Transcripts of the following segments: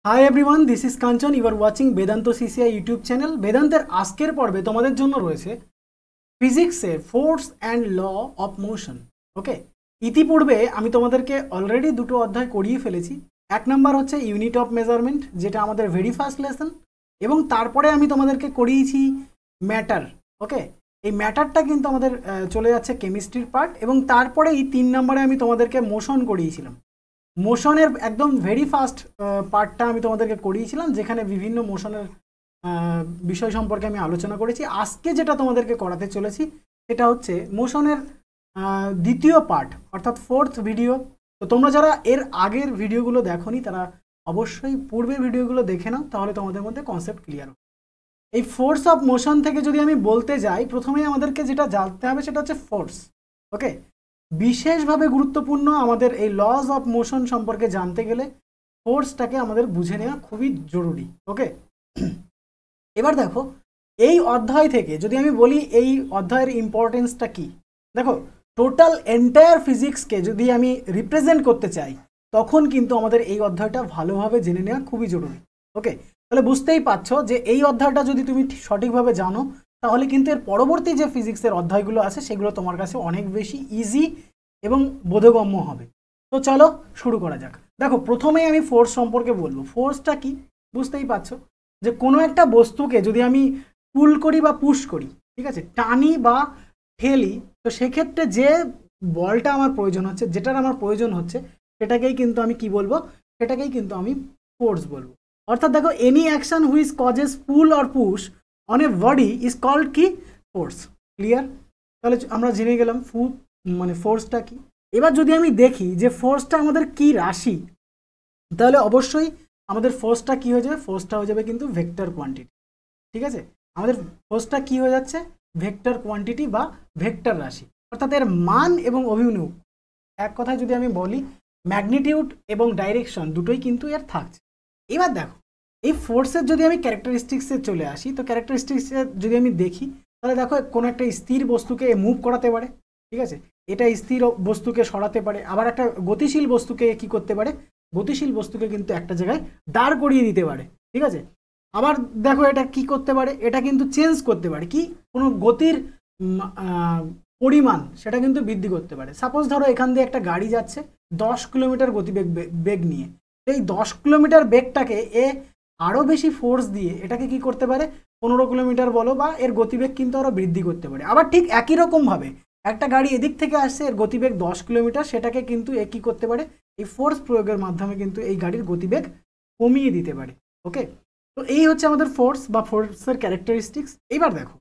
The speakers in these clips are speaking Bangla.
High everyone, this is Kanchan. You are watching Vedanta CCI YouTube channel. বেদান্তের আজকের পর্বে তোমাদের জন্য রয়েছে ফিজিক্সের force and law of motion. Okay, ইতিপূর্বে আমি তোমাদেরকে অলরেডি দুটো অধ্যায় করিয়ে ফেলেছি। এক নাম্বার হচ্ছে ইউনিট অফ মেজারমেন্ট, যেটা আমাদের ভেরি ফার্স্ট লেসন, এবং তারপরে আমি তোমাদেরকে করিয়েছি ম্যাটার। ওকে, এই ম্যাটারটা কিন্তু আমাদের চলে যাচ্ছে কেমিস্ট্রির পার্ট, এবং তারপরে এই 3 নম্বরে আমি তোমাদেরকে মোশন করিয়েছিলাম। মোশনের একদম ভেরি ফার্স্ট পার্টটা আমি তোমাদেরকে করিয়েছিলাম, যেখানে বিভিন্ন মোশনের বিষয় সম্পর্কে আমি আলোচনা করেছি। আজকে যেটা তোমাদেরকে করাতে চলেছি সেটা হচ্ছে মোশনের দ্বিতীয় পার্ট, অর্থাৎ ফোর্থ ভিডিও। তো তোমরা যারা এর আগের ভিডিওগুলো দেখোনি তারা অবশ্যই পূর্বের ভিডিওগুলো দেখে নাও, তাহলে তোমাদের মধ্যে কনসেপ্ট ক্লিয়ার হবে। এই ফোর্স অফ মোশন থেকে যদি আমি বলতে যাই, প্রথমেই আমাদেরকে যেটা জানতে হবে সেটা হচ্ছে ফোর্স। ওকে, বিশেষভাবে গুরুত্বপূর্ণ আমাদের এই লজ অফ মোশন সম্পর্কে জানতে গেলে ফোর্সটাকে আমাদের বুঝে নেওয়া খুবই জরুরি। ওকে, এবার দেখো এই অধ্যায় থেকে যদি আমি বলি এই অধ্যায়ের ইম্পর্টেন্সটা কি, দেখো টোটাল এন্টায়ার ফিজিক্সকে যদি আমি রিপ্রেজেন্ট করতে চাই তখন কিন্তু আমাদের এই অধ্যায়টা ভালোভাবে জেনে নেওয়া খুবই জরুরি। ওকে, তাহলে বুঝতেই পারছো যে এই অধ্যায়টা যদি তুমি সঠিকভাবে জানো তাহলে কিন্তু এর পরবর্তী যে ফিজিক্সের অধ্যায়গুলো আছে সেগুলো তোমার কাছে অনেক বেশি ইজি এবং বোধগম্য হবে। তো চলো শুরু করা যাক। দেখো প্রথমেই আমি ফোর্স সম্পর্কে বলবো। ফোর্সটা কি বুঝতেই পারছো, যে কোনো একটা বস্তুকে যদি আমি পুল করি বা পুশ করি, ঠিক আছে, টানি বা ঠেলি, তো সেক্ষেত্রে যে বলটা আমার প্রয়োজন হচ্ছে, যেটার আমার প্রয়োজন হচ্ছে, সেটাকেই কিন্তু আমি কি বলবো, সেটাকেই কিন্তু আমি ফোর্স বলবো। অর্থাৎ দেখো any action which causes pull or push on a body is called কি, ফোর্স। ক্লিয়ার? তাহলে আমরা জেনে গেলাম মানে ফোর্সটা কি। এবার যদি আমি দেখি যে ফোর্সটা আমাদের কি রাশি, তাহলে অবশ্যই আমাদের ফোর্সটা কি হয়ে যাবে, ফোর্সটা হয়ে যাবে কিন্তু ভেক্টর কোয়ান্টিটি। ঠিক আছে, আমাদের ফোর্সটা কি হয়ে যাচ্ছে, ভেক্টর কোয়ান্টিটি বা ভেক্টর রাশি। অর্থাৎ এর মান এবং অভিমুখ, এক কথায় যদি আমি বলি ম্যাগনিটিউড এবং ডাইরেকশন দুটোই কিন্তু এর থাকছে। এবার দেখো এই ফোর্সের যদি আমি ক্যারেক্টারিস্টিক্সে চলে আসি, তো ক্যারেক্টারিস্টিক্সে যদি আমি দেখি তাহলে দেখো কোনো একটা স্থির বস্তুকে মুভ করাতে পারে, ঠিক আছে, এটা স্থির বস্তুকে সরাতে পারে, আবার একটা গতিশীল বস্তুকে কি করতে পারে, গতিশীল বস্তুকে কিন্তু একটা জায়গায় দাঁড় করিয়ে দিতে পারে। ঠিক আছে, আবার দেখো এটা কি করতে পারে, এটা কিন্তু চেঞ্জ করতে পারে, কি কোনো গতির পরিমাণ সেটা কিন্তু বৃদ্ধি করতে পারে। সাপোজ ধরো এখান দিয়ে একটা গাড়ি যাচ্ছে 10 কিলোমিটার গতিবেগ বেগ নিয়ে, এই 10 কিলোমিটার বেগটাকে এ আরও বেশি ফোর্স দিয়ে এটাকে কি করতে পারে, 15 কিলোমিটার বলো, বা এর গতিবেগ কিন্তু আরও বৃদ্ধি করতে পারে। আবার ঠিক একই রকমভাবে একটা গাড়ি এদিক থেকে আসছে, এর গতিবেগ 10 কিলোমিটার, সেটাকে কিন্তু এ কী করতে পারে, এই ফোর্স প্রয়োগের মাধ্যমে কিন্তু এই গাড়ির গতিবেগ কমিয়ে দিতে পারে। ওকে, তো এই হচ্ছে আমাদের ফোর্স বা ফোর্সের ক্যারেক্টারিস্টিক্স। এইবার দেখো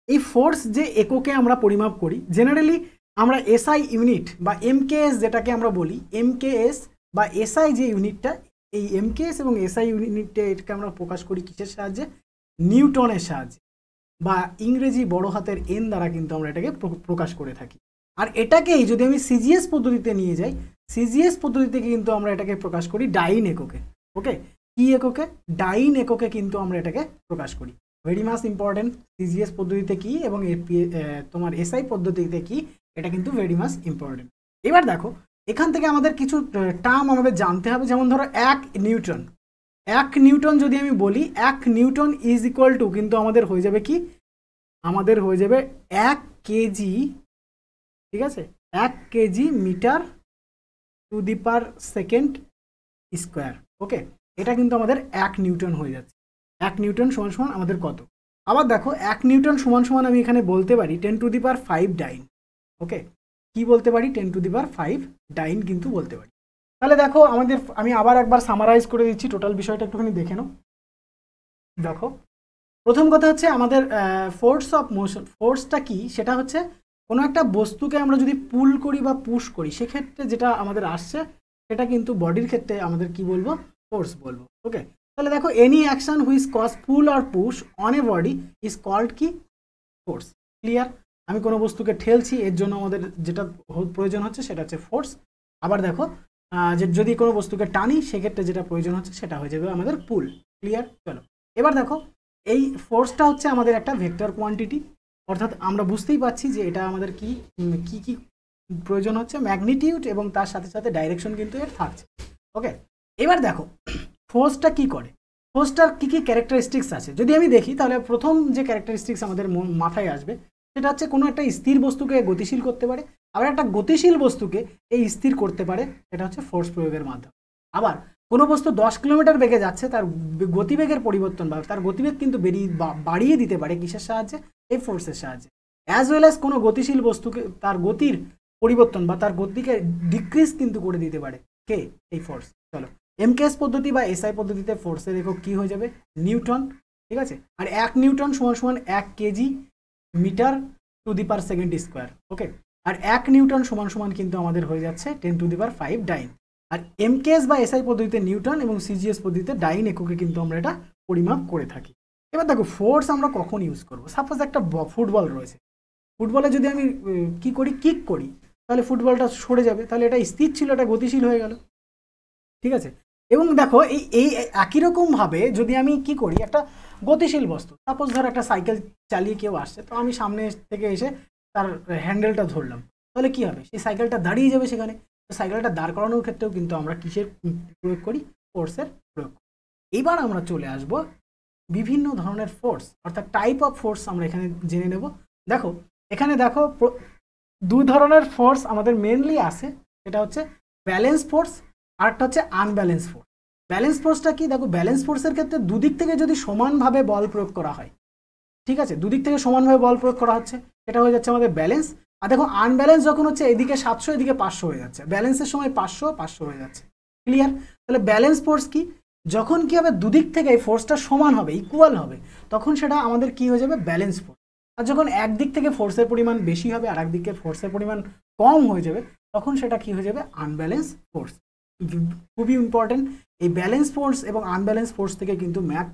এই ফোর্স যে এককে আমরা পরিমাপ করি, জেনারেলি আমরা এসআই ইউনিট বা এমকেএস যেটাকে আমরা বলি, এমকেএস বা এসআই যে ইউনিটটা, এই এমকেএস এবং এসআই ইউনিটটা এটাকে আমরা প্রকাশ করি কিসের সাহায্যে, নিউটনের সাহায্যে, বা ইংরেজি বড় হাতের এন দ্বারা কিন্তু আমরা এটাকে প্রকাশ করে থাকি। আর এটাকেই যদি আমি সিজিএস পদ্ধতিতে নিয়ে যাই, সিজিএস পদ্ধতিতে কিন্তু আমরা এটাকে প্রকাশ করি ডাইন এককে। ওকে, কি এককে, ডাইন এককে কিন্তু আমরা এটাকে প্রকাশ করি। ভেরি মাস ইম্পর্টেন্ট, সিজিএস পদ্ধতিতে কি এবং তোমার এসআই পদ্ধতিতে কি, এটা কিন্তু ভেরি মাস ইম্পর্টেন্ট। এবার দেখো এখান থেকে আমাদের কিছু টার্ম আমাদের জানতে হবে, যেমন ধরো 1 নিউটন। 1 নিউটন যদি আমি বলি, 1 নিউটন ইজ ইকুয়াল টু কিন্তু আমাদের হয়ে যাবে কি, আমাদের হয়ে যাবে 1 কেজি। ঠিক আছে, 1 KG metre to the per second square. Okay, এটা কিন্তু আমাদের 1 নিউটন হয়ে যাচ্ছে। 1 নিউটন সমান সমান আমাদের কত, আবার দেখো 1 নিউটন সমান সমান আমি এখানে বলতে পারি 10⁵ ডাইন। ওকে, কি বলতে পারি, 10⁵ ডাইন কিন্তু বলতে পারি। তাহলে দেখো আমাদের, আমি আবার একবার সামারাইজ করে দিচ্ছি টোটাল বিষয়টা, একটুখানি দেখে নাও। দেখো প্রথম কথা হচ্ছে আমাদের ফোর্স অফ মোশন, ফোর্সটা কি, সেটা হচ্ছে কোনো একটা বস্তুকে আমরা যদি পুল করি বা পুশ করি, সেক্ষেত্রে যেটা আমাদের আসছে সেটা কিন্তু বডির ক্ষেত্রে আমাদের কি বলবো, ফোর্স বলবো। ওকে, তাহলে দেখো any action which cause pull আর push on a body is called কি, ফোর্স। ক্লিয়ার? আমি কোনো বস্তুকে ঠেলছি, এর জন্য আমাদের যেটা প্রয়োজন হচ্ছে সেটা হচ্ছে ফোর্স। আবার দেখো যে যদি কোনো বস্তুকে টানি, সেক্ষেত্রে যেটা প্রয়োজন হচ্ছে সেটা হয়ে যাবে আমাদের পুল। ক্লিয়ার? চলো এবার দেখো এই ফোর্সটা হচ্ছে আমাদের একটা ভেক্টর কোয়ান্টিটি, অর্থাৎ আমরা বুঝতেই পারছি যে এটা আমাদের কি কি কি প্রয়োজন হচ্ছে, ম্যাগনিটিউড এবং তার সাথে সাথে ডাইরেকশন কিন্তু এর থাকছে। ওকে, এবার দেখো ফোর্সটা কি করে, ফোর্সটার কী কী ক্যারেক্টারিস্টিক্স আছে যদি আমি দেখি, তাহলে প্রথম যে ক্যারেক্টারিস্টিক্স আমাদের মাথায় আসবে সেটা হচ্ছে কোনো একটা স্থির বস্তুকে গতিশীল করতে পারে, আবার একটা গতিশীল বস্তুকে এই স্থির করতে পারে, এটা হচ্ছে ফোর্স প্রয়োগের মাধ্যমে। আবার কোনো বস্তু 10 কিলোমিটার বেগে যাচ্ছে, তার গতিবেগের পরিবর্তন বা তার গতিবেগ কিন্তু বাড়িয়ে দিতে পারে কিসের সাহায্যে, এই ফোর্সের সাহায্যে। অ্যাজ ওয়েল অ্যাজ কোনো গতিশীল বস্তুকে তার গতির পরিবর্তন বা তার গতিকে ডিক্রিজ কিন্তু করে দিতে পারে কে, এই ফোর্স। চলো, এমকেএস পদ্ধতি বা এসআই পদ্ধতিতে ফোর্সের একক কী হয়ে যাবে, নিউটন, ঠিক আছে। আর 1 নিউটন সমান সমান 1 KG metre to the per second square, okay. আর 1 নিউটন সমান সমান কিন্তু আমাদের হয়ে যাচ্ছে 10 টু দি পার 5 ডাইন। আর এমকেএস বা এসআই পদ্ধতিতে নিউটন এবং সিজিএস পদ্ধতিতে ডাইন এককে কিন্তু আমরা এটা পরিমাপ করে থাকি। এবার দেখো ফোর্স আমরা কখন ইউজ করব, সাপোজ একটা ফুটবল রয়েছে, ফুটবলে যদি আমি কি করি, কিক করি, তাহলে ফুটবলটা সরে যাবে, তাহলে এটা স্থির ছিল, এটা গতিশীল হয়ে গেল, ঠিক আছে। এবং দেখো এই একই রকমভাবে যদি আমি কি করি, একটা গতিশীল বস্তু, সাপোজ ধর একটা সাইকেল চালিয়ে কেউ আসছে, তো আমি সামনে থেকে এসে তার হ্যান্ডেলটা ধরলাম, তাহলে কি হবে, সেই সাইকেলটা দাঁড়িয়ে যাবে সেখানে। তো সাইকেলটা দাঁড় করানোর ক্ষেত্রেও কিন্তু আমরা কিসের প্রয়োগ করি, ফোর্সের প্রয়োগ করি। এবার আমরা চলে আসব বিভিন্ন ধরনের ফোর্স, অর্থাৎ টাইপ অফ ফোর্স আমরা এখানে জেনে নেব। দেখো এখানে দেখো দুই ধরনের ফোর্স আমাদের মেনলি আসে, সেটা হচ্ছে ব্যালেন্স ফোর্স আর একটা হচ্ছে আনব্যালেন্স ফোর্স। ব্যালেন্স ফোর্সটা কি, দেখো ব্যালেন্স ফোর্সের ক্ষেত্রে দুদিক থেকে যদি সমানভাবে বল প্রয়োগ করা হয়, ঠিক আছে, দুদিক থেকে সমানভাবে বল প্রয়োগ করা হচ্ছে, এটা হয়ে যাচ্ছে আমাদের ব্যালেন্স। আর দেখো আনব্যালেন্স যখন হচ্ছে এদিকে 700 এদিকে 500 হয়ে যাচ্ছে, ব্যালেন্সের সময় 500 হয়ে যাচ্ছে, ক্লিয়ার। তাহলে ব্যালেন্স ফোর্স কি, যখন কি হবে দুদিক থেকে এই ফোর্সটা সমান হবে, ইকুয়াল হবে, তখন সেটা আমাদের কি হয়ে যাবে, ব্যালেন্স ফোর্স। আর যখন একদিক থেকে ফোর্সের পরিমাণ বেশি হবে আর একদিকে ফোর্সের পরিমাণ কম হয়ে যাবে, তখন সেটা কি হয়ে যাবে, আনব্যালেন্স ফোর্স। খুবই ইম্পর্টেন্ট, এই ব্যালেন্স ফোর্স এবং আনব্যালেন্স ফোর্স থেকে কিন্তু ম্যাথ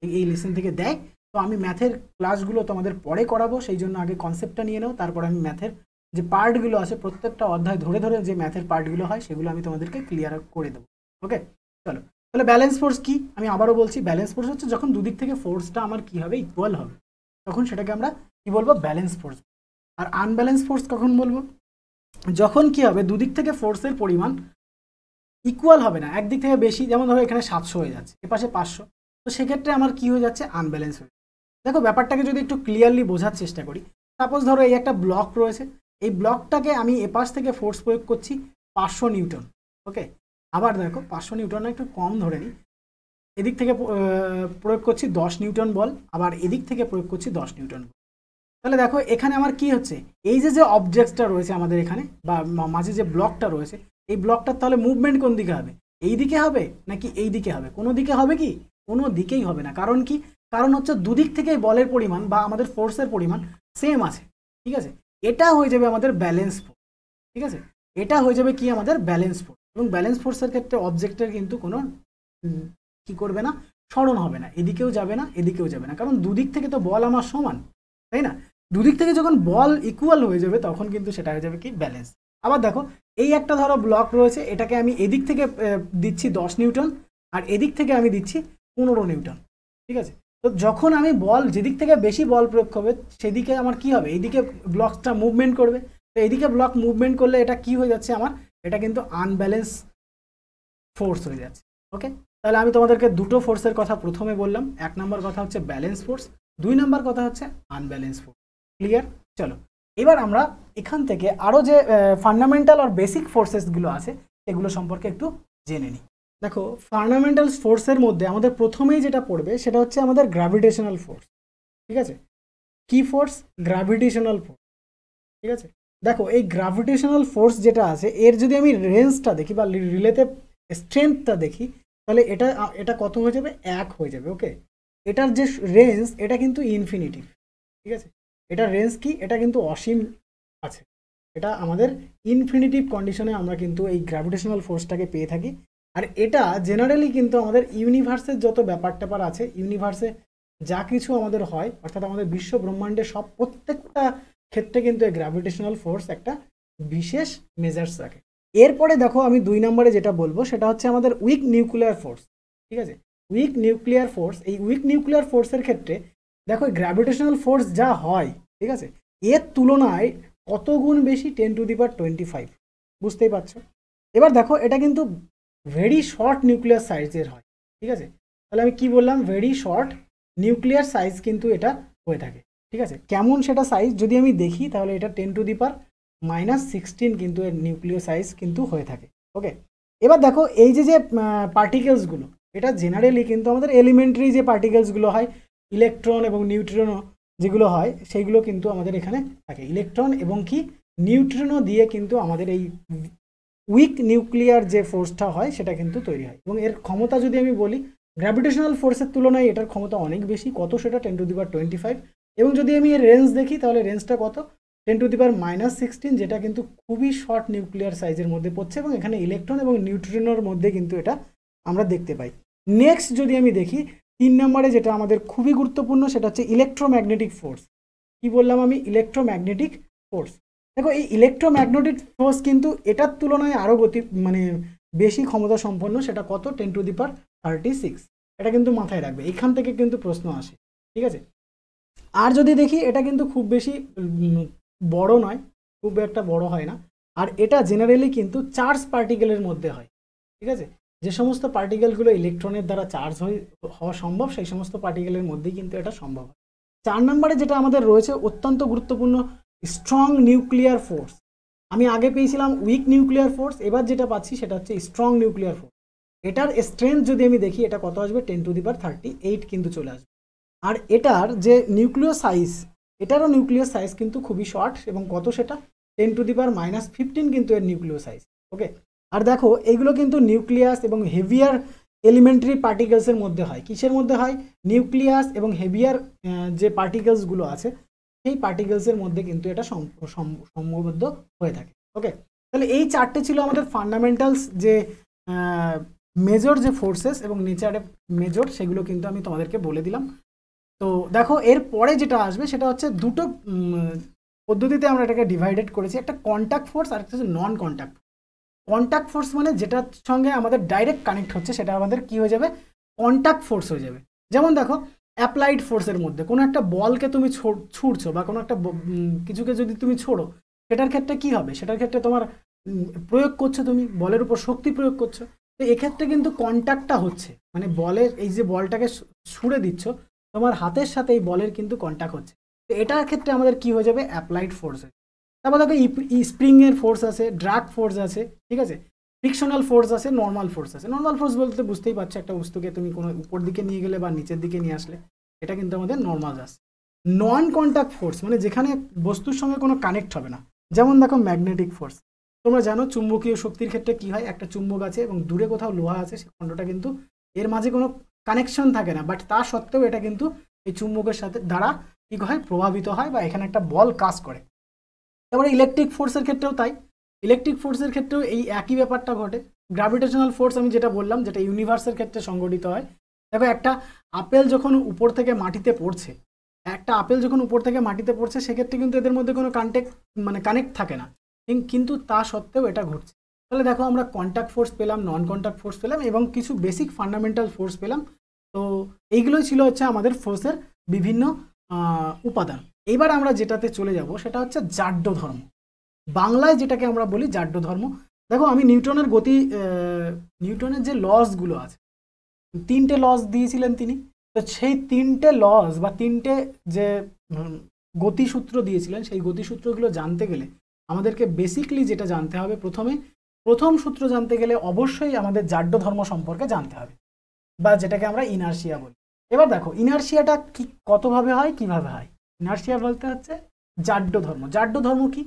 এই লেসন থেকে দেয়। তো আমি ম্যাথের ক্লাসগুলো তোমাদের পরে করাবো, সেই জন্য আগে কনসেপ্টটা নিয়ে নাও, তারপর আমি ম্যাথের যে পার্টগুলো আছে প্রত্যেকটা অধ্যায় ধরে ধরে যে ম্যাথের পার্টগুলো হয় সেগুলো আমি তোমাদেরকে ক্লিয়ার করে দেবো, ওকে। চলো, তাহলে ব্যালেন্স ফোর্স কি, আমি আবারও বলছি, ব্যালেন্স ফোর্স হচ্ছে যখন দুদিক থেকে ফোর্সটা আমার কি হবে, ইকুয়াল হবে, তখন সেটাকে আমরা কি বলবো, ব্যালেন্স ফোর্স। আর আনব্যালেন্স ফোর্স কখন বলবো, যখন কি হবে দুদিক থেকে ফোর্সের পরিমাণ ইকুয়াল হবে না, একদিক থেকে বেশি, যেমন ধরো এখানে 700 হয়ে যাচ্ছে, এপাশে 500, তো সেক্ষেত্রে আমার কি হয়ে যাচ্ছে, আনব্যালেন্স হয়ে। দেখো ব্যাপারটাকে যদি একটু ক্লিয়ারলি বোঝার চেষ্টা করি, সাপোজ ধরো এই একটা ব্লক রয়েছে, এই ব্লকটাকে আমি এপাশ থেকে ফোর্স প্রয়োগ করছি 500 নিউটন, ওকে। আবার দেখো 500 নিউটন একটু কম ধরে নিই, এদিক থেকে প্রয়োগ করছি 10 নিউটন বল, আবার এদিক থেকে প্রয়োগ করছি 10 নিউটন বল। তাহলে দেখো এখানে আমার কি হচ্ছে, এই যে অবজেক্টটা রয়েছে আমাদের এখানে বা মাঝে যে ব্লকটা রয়েছে, এই ব্লকটার তাহলে মুভমেন্ট কোন দিকে হবে, এই দিকে হবে নাকি এই দিকে হবে, কোনো দিকে হবে কি, কোনো দিকেই হবে না। কারণ কি, কারণ হচ্ছে দুদিক থেকে বলের পরিমাণ বা আমাদের ফোর্সের পরিমাণ সেম আছে, ঠিক আছে। এটা হয়ে যাবে আমাদের ব্যালেন্স ফোর্স, ঠিক আছে, এটা হয়ে যাবে কি আমাদের ব্যালেন্স ফোর্স। এবং ব্যালেন্স ফোর্সের ক্ষেত্রে অবজেক্টের কিন্তু কোনো কি করবে না, সরণ হবে না, এদিকেও যাবে না এদিকেও যাবে না, কারণ দুদিক থেকে তো বল আমার সমান, তাই না। দুদিক থেকে যখন বল ইকুয়াল হয়ে যাবে তখন কিন্তু সেটা হয়ে যাবে কি, ব্যালেন্স। আবার দেখো এই একটা ধরো ব্লক রয়েছে, এটাকে আমি এদিক থেকে দিচ্ছি 10 নিউটন আর এদিক থেকে আমি দিচ্ছি 15 নিউটন, ঠিক আছে। তো যখন আমি বল যেদিক থেকে বেশি বল প্রয়োগ করবে সেদিকে আমার কি হবে, এইদিকে ব্লকটা মুভমেন্ট করবে, তো এইদিকে ব্লক মুভমেন্ট করলে এটা কি হয়ে যাচ্ছে আমার, এটা কিন্তু আনব্যালেন্স ফোর্স হয়ে যাচ্ছে, ওকে। তাহলে আমি তোমাদেরকে দুটো ফোর্সের কথা প্রথমে বললাম, 1 নম্বর কথা হচ্ছে ব্যালেন্স ফোর্স, 2 নম্বর কথা হচ্ছে আনব্যালেন্স ফোর্স, ক্লিয়ার। চলো এবার আমরা এখান থেকে আরও যে ফান্ডামেন্টাল আর বেসিক ফোর্সেসগুলো আছে সেগুলো সম্পর্কে একটু জেনে নিই। দেখো ফান্ডামেন্টাল ফোর্সের মধ্যে আমাদের প্রথমেই যেটা পড়বে সেটা হচ্ছে আমাদের গ্র্যাভিটেশনাল ফোর্স, ঠিক আছে। কি ফোর্স, গ্র্যাভিটেশনাল ফোর্স, ঠিক আছে। দেখো এই গ্র্যাভিটেশনাল ফোর্স যেটা আছে এর যদি আমি রেঞ্জটা দেখি বা রিলেটিভ স্ট্রেংথটা দেখি, তাহলে এটা কত হয়ে যাবে, 1 হয়ে যাবে, ওকে। এটার যে রেঞ্জ এটা কিন্তু ইনফিনিটিভ, ঠিক আছে। এটার রেঞ্জ কি, এটা কিন্তু অসীম আছে, এটা আমাদের ইনফিনিটিভ কন্ডিশনে আমরা কিন্তু এই গ্র্যাভিটেশনাল ফোর্সটাকে পেয়ে থাকি। আর এটা জেনারেলি কিন্তু আমাদের ইউনিভার্সের যত ব্যাপার ট্যাপার আছে, ইউনিভার্সে যা কিছু আমাদের হয়, অর্থাৎ আমাদের বিশ্ব ব্রহ্মাণ্ডের সব প্রত্যেকটা ক্ষেত্রে কিন্তু এই গ্র্যাভিটেশনাল ফোর্স একটা বিশেষ মেজার্স রাখে। এরপরে দেখো আমি 2 নম্বরে যেটা বলবো সেটা হচ্ছে আমাদের উইক নিউক্লিয়ার ফোর্স, ঠিক আছে। উইক নিউক্লিয়ার ফোর্স, এই উইক নিউক্লিয়ার ফোর্সের ক্ষেত্রে দেখো গ্র্যাভিটেশনাল ফোর্স যা হয়, ঠিক আছে, এর তুলনায় কত গুণ বেশি, 10 টু দি পাওয়ার 25, বুঝতেই পারছো। এবার দেখো এটা কিন্তু ভেরি শর্ট নিউক্লিয়ার সাইজের হয়, ঠিক আছে, তাহলে আমি কি বললাম, ভেরি শর্ট নিউক্লিয়ার সাইজ কিন্তু এটা হয়ে থাকে। ঠিক আছে, কেমন সেটা সাইজ যদি আমি দেখি তাহলে এটা 10⁻⁻16 কিন্তু এর নিউক্লিয়ার সাইজ কিন্তু হয়ে থাকে। ওকে, এবার দেখো এই যে পার্টিকেলসগুলো, এটা জেনারেলি কিন্তু আমাদের এলিমেন্টারি যে পার্টিকেলসগুলো হয়, ইলেকট্রন এবং নিউট্রিনো যেগুলো হয় সেইগুলো কিন্তু আমাদের এখানে থাকে। ইলেকট্রন এবং কি নিউট্রিনো দিয়ে কিন্তু আমাদের এই উইক নিউক্লিয়ার যে ফোর্সটা হয় সেটা কিন্তু তৈরি হয়। এবং এর ক্ষমতা যদি আমি বলি, গ্র্যাভিটেশনাল ফোর্সের তুলনায় এটার ক্ষমতা অনেক বেশি। কত সেটা 10⁻25। এবং যদি আমি এর রেঞ্জ দেখি তাহলে রেঞ্জটা কত 10⁻⁻16, যেটা কিন্তু খুবই শর্ট নিউক্লিয়ার সাইজের মধ্যে পড়ছে। এবং এখানে ইলেকট্রন এবং নিউট্রিনোর মধ্যে কিন্তু এটা আমরা দেখতে পাই। নেক্সট যদি আমি দেখি 3 নম্বরে যেটা আমাদের খুবই গুরুত্বপূর্ণ, সেটা হচ্ছে ইলেকট্রোম্যাগনেটিক ফোর্স। কি বললাম আমি, ইলেকট্রোম্যাগনেটিক ফোর্স। দেখো এই ইলেকট্রোম্যাগনেটিক ফোর্স কিন্তু এটার তুলনায় আরও বেশি ক্ষমতা সম্পন্ন। সেটা কত 10⁻36। এটা কিন্তু মাথায় রাখবে, এখান থেকে কিন্তু প্রশ্ন আসে। ঠিক আছে, আর যদি দেখি এটা কিন্তু খুব বেশি বড় নয়, খুব একটা বড় হয় না। আর এটা জেনারেলি কিন্তু চার্জ পার্টিকেলের মধ্যে হয়। ঠিক আছে, যে সমস্ত পার্টিকেলগুলো ইলেকট্রনের দ্বারা চার্জ হওয়া সম্ভব, সেই সমস্ত পার্টিকেলের মধ্যেই কিন্তু এটা সম্ভব হয়। 4 নম্বরে যেটা আমাদের রয়েছে অত্যন্ত গুরুত্বপূর্ণ, স্ট্রং নিউক্লিয়ার ফোর্স। আমি আগে পেয়েছিলাম উইক নিউক্লিয়ার ফোর্স, এবার যেটা পাচ্ছি সেটা হচ্ছে স্ট্রং নিউক্লিয়ার ফোর্স। এটার স্ট্রেংথ যদি আমি দেখি এটা কত আসবে 10⁻38 কিন্তু চলে আসবে। আর এটার যে নিউক্লিয়ার সাইজ, এটারও নিউক্লিয়ার সাইজ কিন্তু খুবই শর্ট, এবং কত সেটা 10⁻⁻15 কিন্তু এর নিউক্লিয়ার সাইজ। ওকে, আর দেখো এইগুলো কিন্তু নিউক্লিয়াস এবং হেভিয়ার এলিমেন্টারি পার্টিকেলসের মধ্যে হয়। কিসের মধ্যে হয়, নিউক্লিয়াস এবং হেভিয়ার যে পার্টিকেলসগুলো আছে সেই পার্টিকেলসের মধ্যে কিন্তু এটা সম্বদ্ধ হয়ে থাকে। ওকে, তাহলে এই 4টে ছিল আমাদের ফান্ডামেন্টালস, যে মেজর যে ফোর্সেস এবং নেচারে মেজর, সেগুলো কিন্তু আমি তোমাদেরকে বলে দিলাম। তো দেখো এর পরে যেটা আসবে সেটা হচ্ছে দুটো পদ্ধতিতে আমরা এটাকে ডিভাইডেড করেছি, একটা কন্ট্যাক্ট ফোর্স আর একটা হচ্ছে নন কন্ট্যাক্ট। কন্ট্যাক্ট ফোর্স মানে যেটার সঙ্গে আমাদের ডাইরেক্ট কানেক্ট হচ্ছে সেটা আমাদের কি হয়ে যাবে, কন্ট্যাক্ট ফোর্স হয়ে যাবে। যেমন দেখো অ্যাপ্লাইড ফোর্সের মধ্যে কোনো একটা বলকে তুমি ছুড়ছো বা কোনো একটা কিছুকে যদি তুমি ছোড়ো, সেটার ক্ষেত্রে কি হবে, সেটার ক্ষেত্রে তোমার প্রয়োগ করছো, তুমি বলের উপর শক্তি প্রয়োগ করছো। তো এক্ষেত্রে কিন্তু কন্ট্যাক্টটা হচ্ছে, মানে বলের এই যে বলটাকে ছুড়ে দিচ্ছ, তোমার হাতের সাথে এই বলের কিন্তু কন্ট্যাক্ট হচ্ছে। তো এটার ক্ষেত্রে আমাদের কি হয়ে যাবে, অ্যাপ্লাইড ফোর্স। তারপর দেখো স্প্রিংয়ের ফোর্স আছে, ড্রাগ ফোর্স আছে, ঠিক আছে, ফ্রিকশনাল ফোর্স আছে, নর্মাল ফোর্স আছে। নর্মাল ফোর্স বলতে বুঝতেই পারছো, একটা বস্তুকে তুমি কোনো উপর দিকে নিয়ে গেলে বা নিচের দিকে নিয়ে আসলে, এটা কিন্তু আমাদের নর্মাল আছে। নন কন্ট্যাক্ট ফোর্স মানে যেখানে বস্তুর সঙ্গে কোনো কানেক্ট হবে না। যেমন দেখো ম্যাগনেটিক ফোর্স, তোমরা জানো চুম্বকীয় শক্তির ক্ষেত্রে কি হয়, একটা চুম্বক আছে এবং দূরে কোথাও লোহা আছে, সেই খণ্ডটা কিন্তু এর মাঝে কোনো কানেকশন থাকে না, বাট তা সত্ত্বেও এটা কিন্তু এই চুম্বকের সাথে দ্বারা কি হয়, প্রভাবিত হয়, বা এখানে একটা বল কাজ করে। তারপরে ইলেকট্রিক ফোর্সের ক্ষেত্রেও তাই, ইলেকট্রিক ফোর্সের ক্ষেত্রেও এই একই ব্যাপারটা ঘটে। গ্র্যাভিটেশনাল ফোর্স আমি যেটা বললাম, যেটা ইউনিভার্সের ক্ষেত্রে সংঘটিত হয়। দেখো একটা আপেল যখন উপর থেকে মাটিতে পড়ছে, সেক্ষেত্রে কিন্তু এদের মধ্যে কোনো কানেক্ট থাকে না, কিন্তু তা সত্ত্বেও এটা ঘটছে। তাহলে দেখো আমরা কন্ট্যাক্ট ফোর্স পেলাম, নন কন্ট্যাক্ট ফোর্স পেলাম, এবং কিছু বেসিক ফান্ডামেন্টাল ফোর্স পেলাম। তো এইগুলোই ছিল হচ্ছে আমাদের ফোর্সের বিভিন্ন উপাদান। এবার আমরা যেটাতে চলে যাব সেটা হচ্ছে জাড্য ধর্ম, বাংলায় যেটাকে আমরা বলি জাড্য ধর্ম। দেখো আমি নিউটনের যে লসগুলো আছে, 3টে লস দিয়েছিলেন তিনি। তো সেই 3টে লস বা 3টে যে গতিসূত্র দিয়েছিলেন, সেই গতিসূত্রগুলো জানতে গেলে আমাদেরকে বেসিকলি যেটা জানতে হবে, প্রথম সূত্র জানতে গেলে অবশ্যই আমাদের জাড্য ধর্ম সম্পর্কে জানতে হবে, বা যেটাকে আমরা ইনার্শিয়া বলি। এবার দেখো ইনার্শিয়াটা কি, কতভাবে হয়, কিভাবে হয়। ইনার্শিয়া বলতে হচ্ছে জাড্য ধর্ম। জাড্য ধর্ম কি,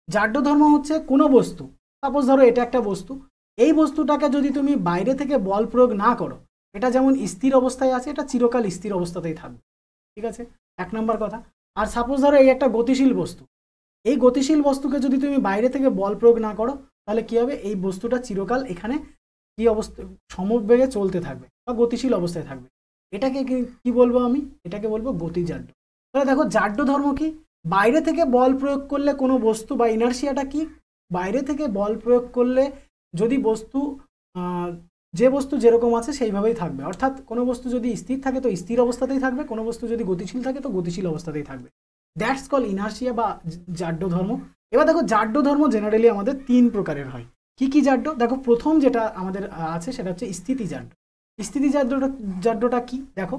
জাড্য ধর্ম হচ্ছে কোনো বস্তু, সাপোজ ধরো এটা একটা বস্তু, এই বস্তুটাকে যদি তুমি বাইরে থেকে বল প্রয়োগ না করো, এটা যেমন স্থির অবস্থায় আছে, এটা চিরকাল স্থির অবস্থাতেই থাকবে। ঠিক আছে, 1 নম্বর কথা। আর সাপোজ ধরো এই একটা গতিশীল বস্তু, এই গতিশীল বস্তুকে যদি তুমি বাইরে থেকে বল প্রয়োগ না করো, তাহলে কি হবে, এই বস্তুটা চিরকাল এখানে কি অবস্থা, সমবেগে চলতে থাকবে বা গতিশীল অবস্থায় থাকবে। এটাকে কি বলবো আমি, এটাকে বলবো গতিজাড্য। তাহলে দেখো জাড্য ধর্ম কি, বাইরে থেকে বল প্রয়োগ করলে কোনো বস্তু, বা ইনার্শিয়াটা কি, বাইরে থেকে বল প্রয়োগ করলে যদি বস্তু যে বস্তু যেরকম আছে সেইভাবেই থাকবে। অর্থাৎ কোনো বস্তু যদি স্থির থাকে তো স্থির অবস্থাতেই থাকবে, কোনো বস্তু যদি গতিশীল থাকে তো গতিশীল অবস্থাতেই থাকবে। দ্যাটস কল ইনার্শিয়া বা জাড্য ধর্ম। এবার দেখো জাড্য ধর্ম জেনারেলি আমাদের 3 প্রকারের হয়। কি কি জাড্য, দেখো প্রথম যেটা আমাদের আছে সেটা হচ্ছে স্থিতি জাড্য। স্থিতিজাড্যটা কি দেখো,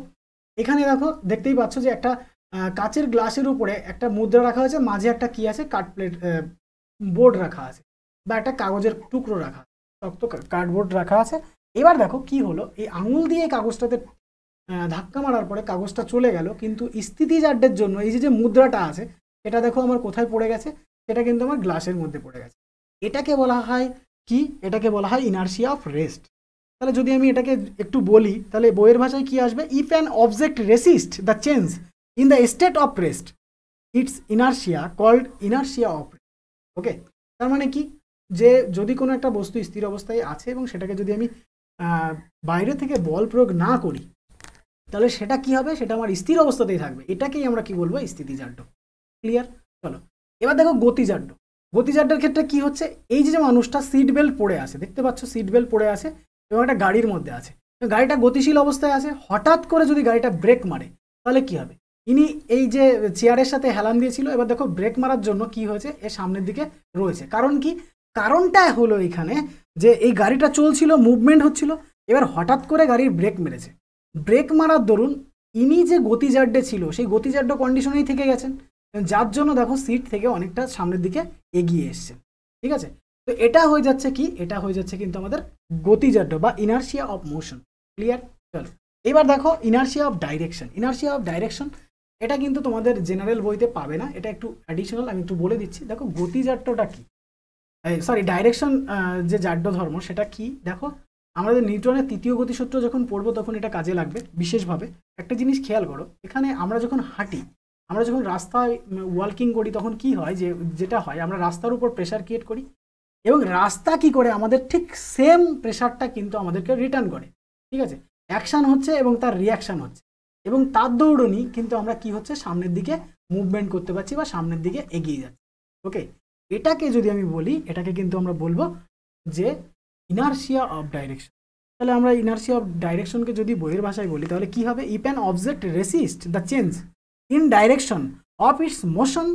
এখানে দেখো দেখতেই পাচ্ছ যে একটা কাচের গ্লাসের উপরে একটা মুদ্রা রাখা হয়েছে, মাঝে একটা কি আছে কাঠ প্লেট বোর্ড রাখা আছে বা একটা কাগজের টুকরো রাখা আছে, শক্ত কার্ডবোর্ড রাখা আছে। এবার দেখো কি হলো, এই আঙুল দিয়ে কাগজটাতে ধাক্কা মারার পরে কাগজটা চলে গেল, কিন্তু স্থিতিজাড্যের জন্য এই যে মুদ্রাটা আছে এটা দেখো আমার কোথায় পড়ে গেছে, সেটা কিন্তু আমার গ্লাসের মধ্যে পড়ে গেছে। এটাকে বলা হয় কি, এটাকে বলা হয় ইনার্শিয়া অফ রেস্ট। তাহলে যদি আমি এটাকে একটু বলি তাহলে বইয়ের ভাষায় কি আসবে, if an object resist the change in the state of rest it's inertia called inertia of rest. Okay, তার মানে কি, যে যদি কোনো একটা বস্তু স্থির অবস্থায় আছে এবং সেটাকে যদি আমি বাইরে থেকে বল প্রয়োগ না করি তাহলে সেটা কি হবে, সেটা আমার স্থির অবস্থাতেই থাকবে। এটাকেই আমরা কি বলবো, স্থিতিজাড্য। ক্লিয়ার? চলো এবার দেখো গতিজাড্য। গতিজাড্যের ক্ষেত্রে কি হচ্ছে, এই যে মানুষটা সিট বেল্ট পরে আছে, দেখতে পাচ্ছ সিট বেল্ট পরে আছে এবং একটা গাড়ির মধ্যে আছে, গাড়িটা গতিশীল অবস্থায় আছে, হঠাৎ করে যদি গাড়িটা ব্রেক মারে তাহলে কি হবে, ইনি এই যে চেয়ারের সাথে হেলান দিয়েছিল, এবার দেখো ব্রেক মারার জন্য কি হয়েছে, এর সামনের দিকে রয়েছে। কারণ কি, কারণটা হলো এখানে যে এই গাড়িটা চলছিল, মুভমেন্ট হচ্ছিল, এবার হঠাৎ করে গাড়ির ব্রেক মেরেছে। ব্রেক মারার দরুন ইনি যে গতিজাড্যে ছিল সেই গতিজাড্য কন্ডিশনেই থেকে গেছেন, যার জন্য দেখো সিট থেকে অনেকটা সামনের দিকে এগিয়ে এসছে। ঠিক আছে, তো এটা হয়ে যাচ্ছে কি, এটা হয়ে যাচ্ছে কিন্তু আমাদের গতিজাড্য বা ইনার্শিয়া অফ মোশন। ক্লিয়ার? চলো এবার দেখো inertia of direction. Inertia of direction এটা কিন্তু তোমাদের জেনারেল বইতে পাবে না, এটা একটু অ্যাডিশনাল, আমি একটু বলে দিচ্ছি। দেখো গতিজাড্যটা কি, সরি ডাইরেকশন যে জাড্য ধর্ম সেটা কি, দেখো আমাদের নিউটনের তৃতীয় গতিসূত্র যখন পড়বো তখন এটা কাজে লাগবে বিশেষভাবে। একটা জিনিস খেয়াল করো, এখানে আমরা যখন হাঁটি, আমরা যখন রাস্তায় ওয়াকিং করি তখন কি হয়, যেটা হয় আমরা রাস্তার উপর প্রেশার ক্রিয়েট করি এবং রাস্তা কি করে আমাদের ঠিক সেম প্রেশারটা কিন্তু আমাদেরকে রিটার্ন করে। ঠিক আছে, অ্যাকশান হচ্ছে এবং তার রিয়াকশান হচ্ছে, এবং তার দৌড়নি কিন্তু আমরা কি হচ্ছে সামনের দিকে মুভমেন্ট করতে পারছি বা সামনের দিকে এগিয়ে যাচ্ছি। ওকে, এটাকে যদি আমি বলি, এটাকে কিন্তু আমরা বলবো যে ইনার্শিয়া অফ ডাইরেকশন। তাহলে আমরা ইনার্শিয়া অফ ডাইরেকশনকে যদি বইয়ের ভাষায় বলি তাহলে কি হবে, if an object resist the change in direction of its motion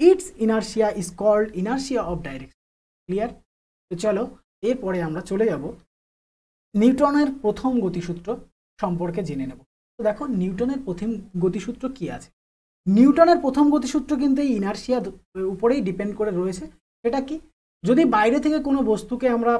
its inertia is called inertia of direction. Clear? তো চলো এরপরে আমরা চলে যাব নিউটনের প্রথম গতিসূত্র সম্পর্কে জেনে নেব। তো দেখো নিউটনের প্রথম গতিসূত্র কি আছে। নিউটনের প্রথম গতিসূত্র কিন্তু এই ইনার্শিয়ার উপরেই ডিপেন্ড করে রয়েছে। সেটা কি, যদি বাইরে থেকে কোনো বস্তুকে আমরা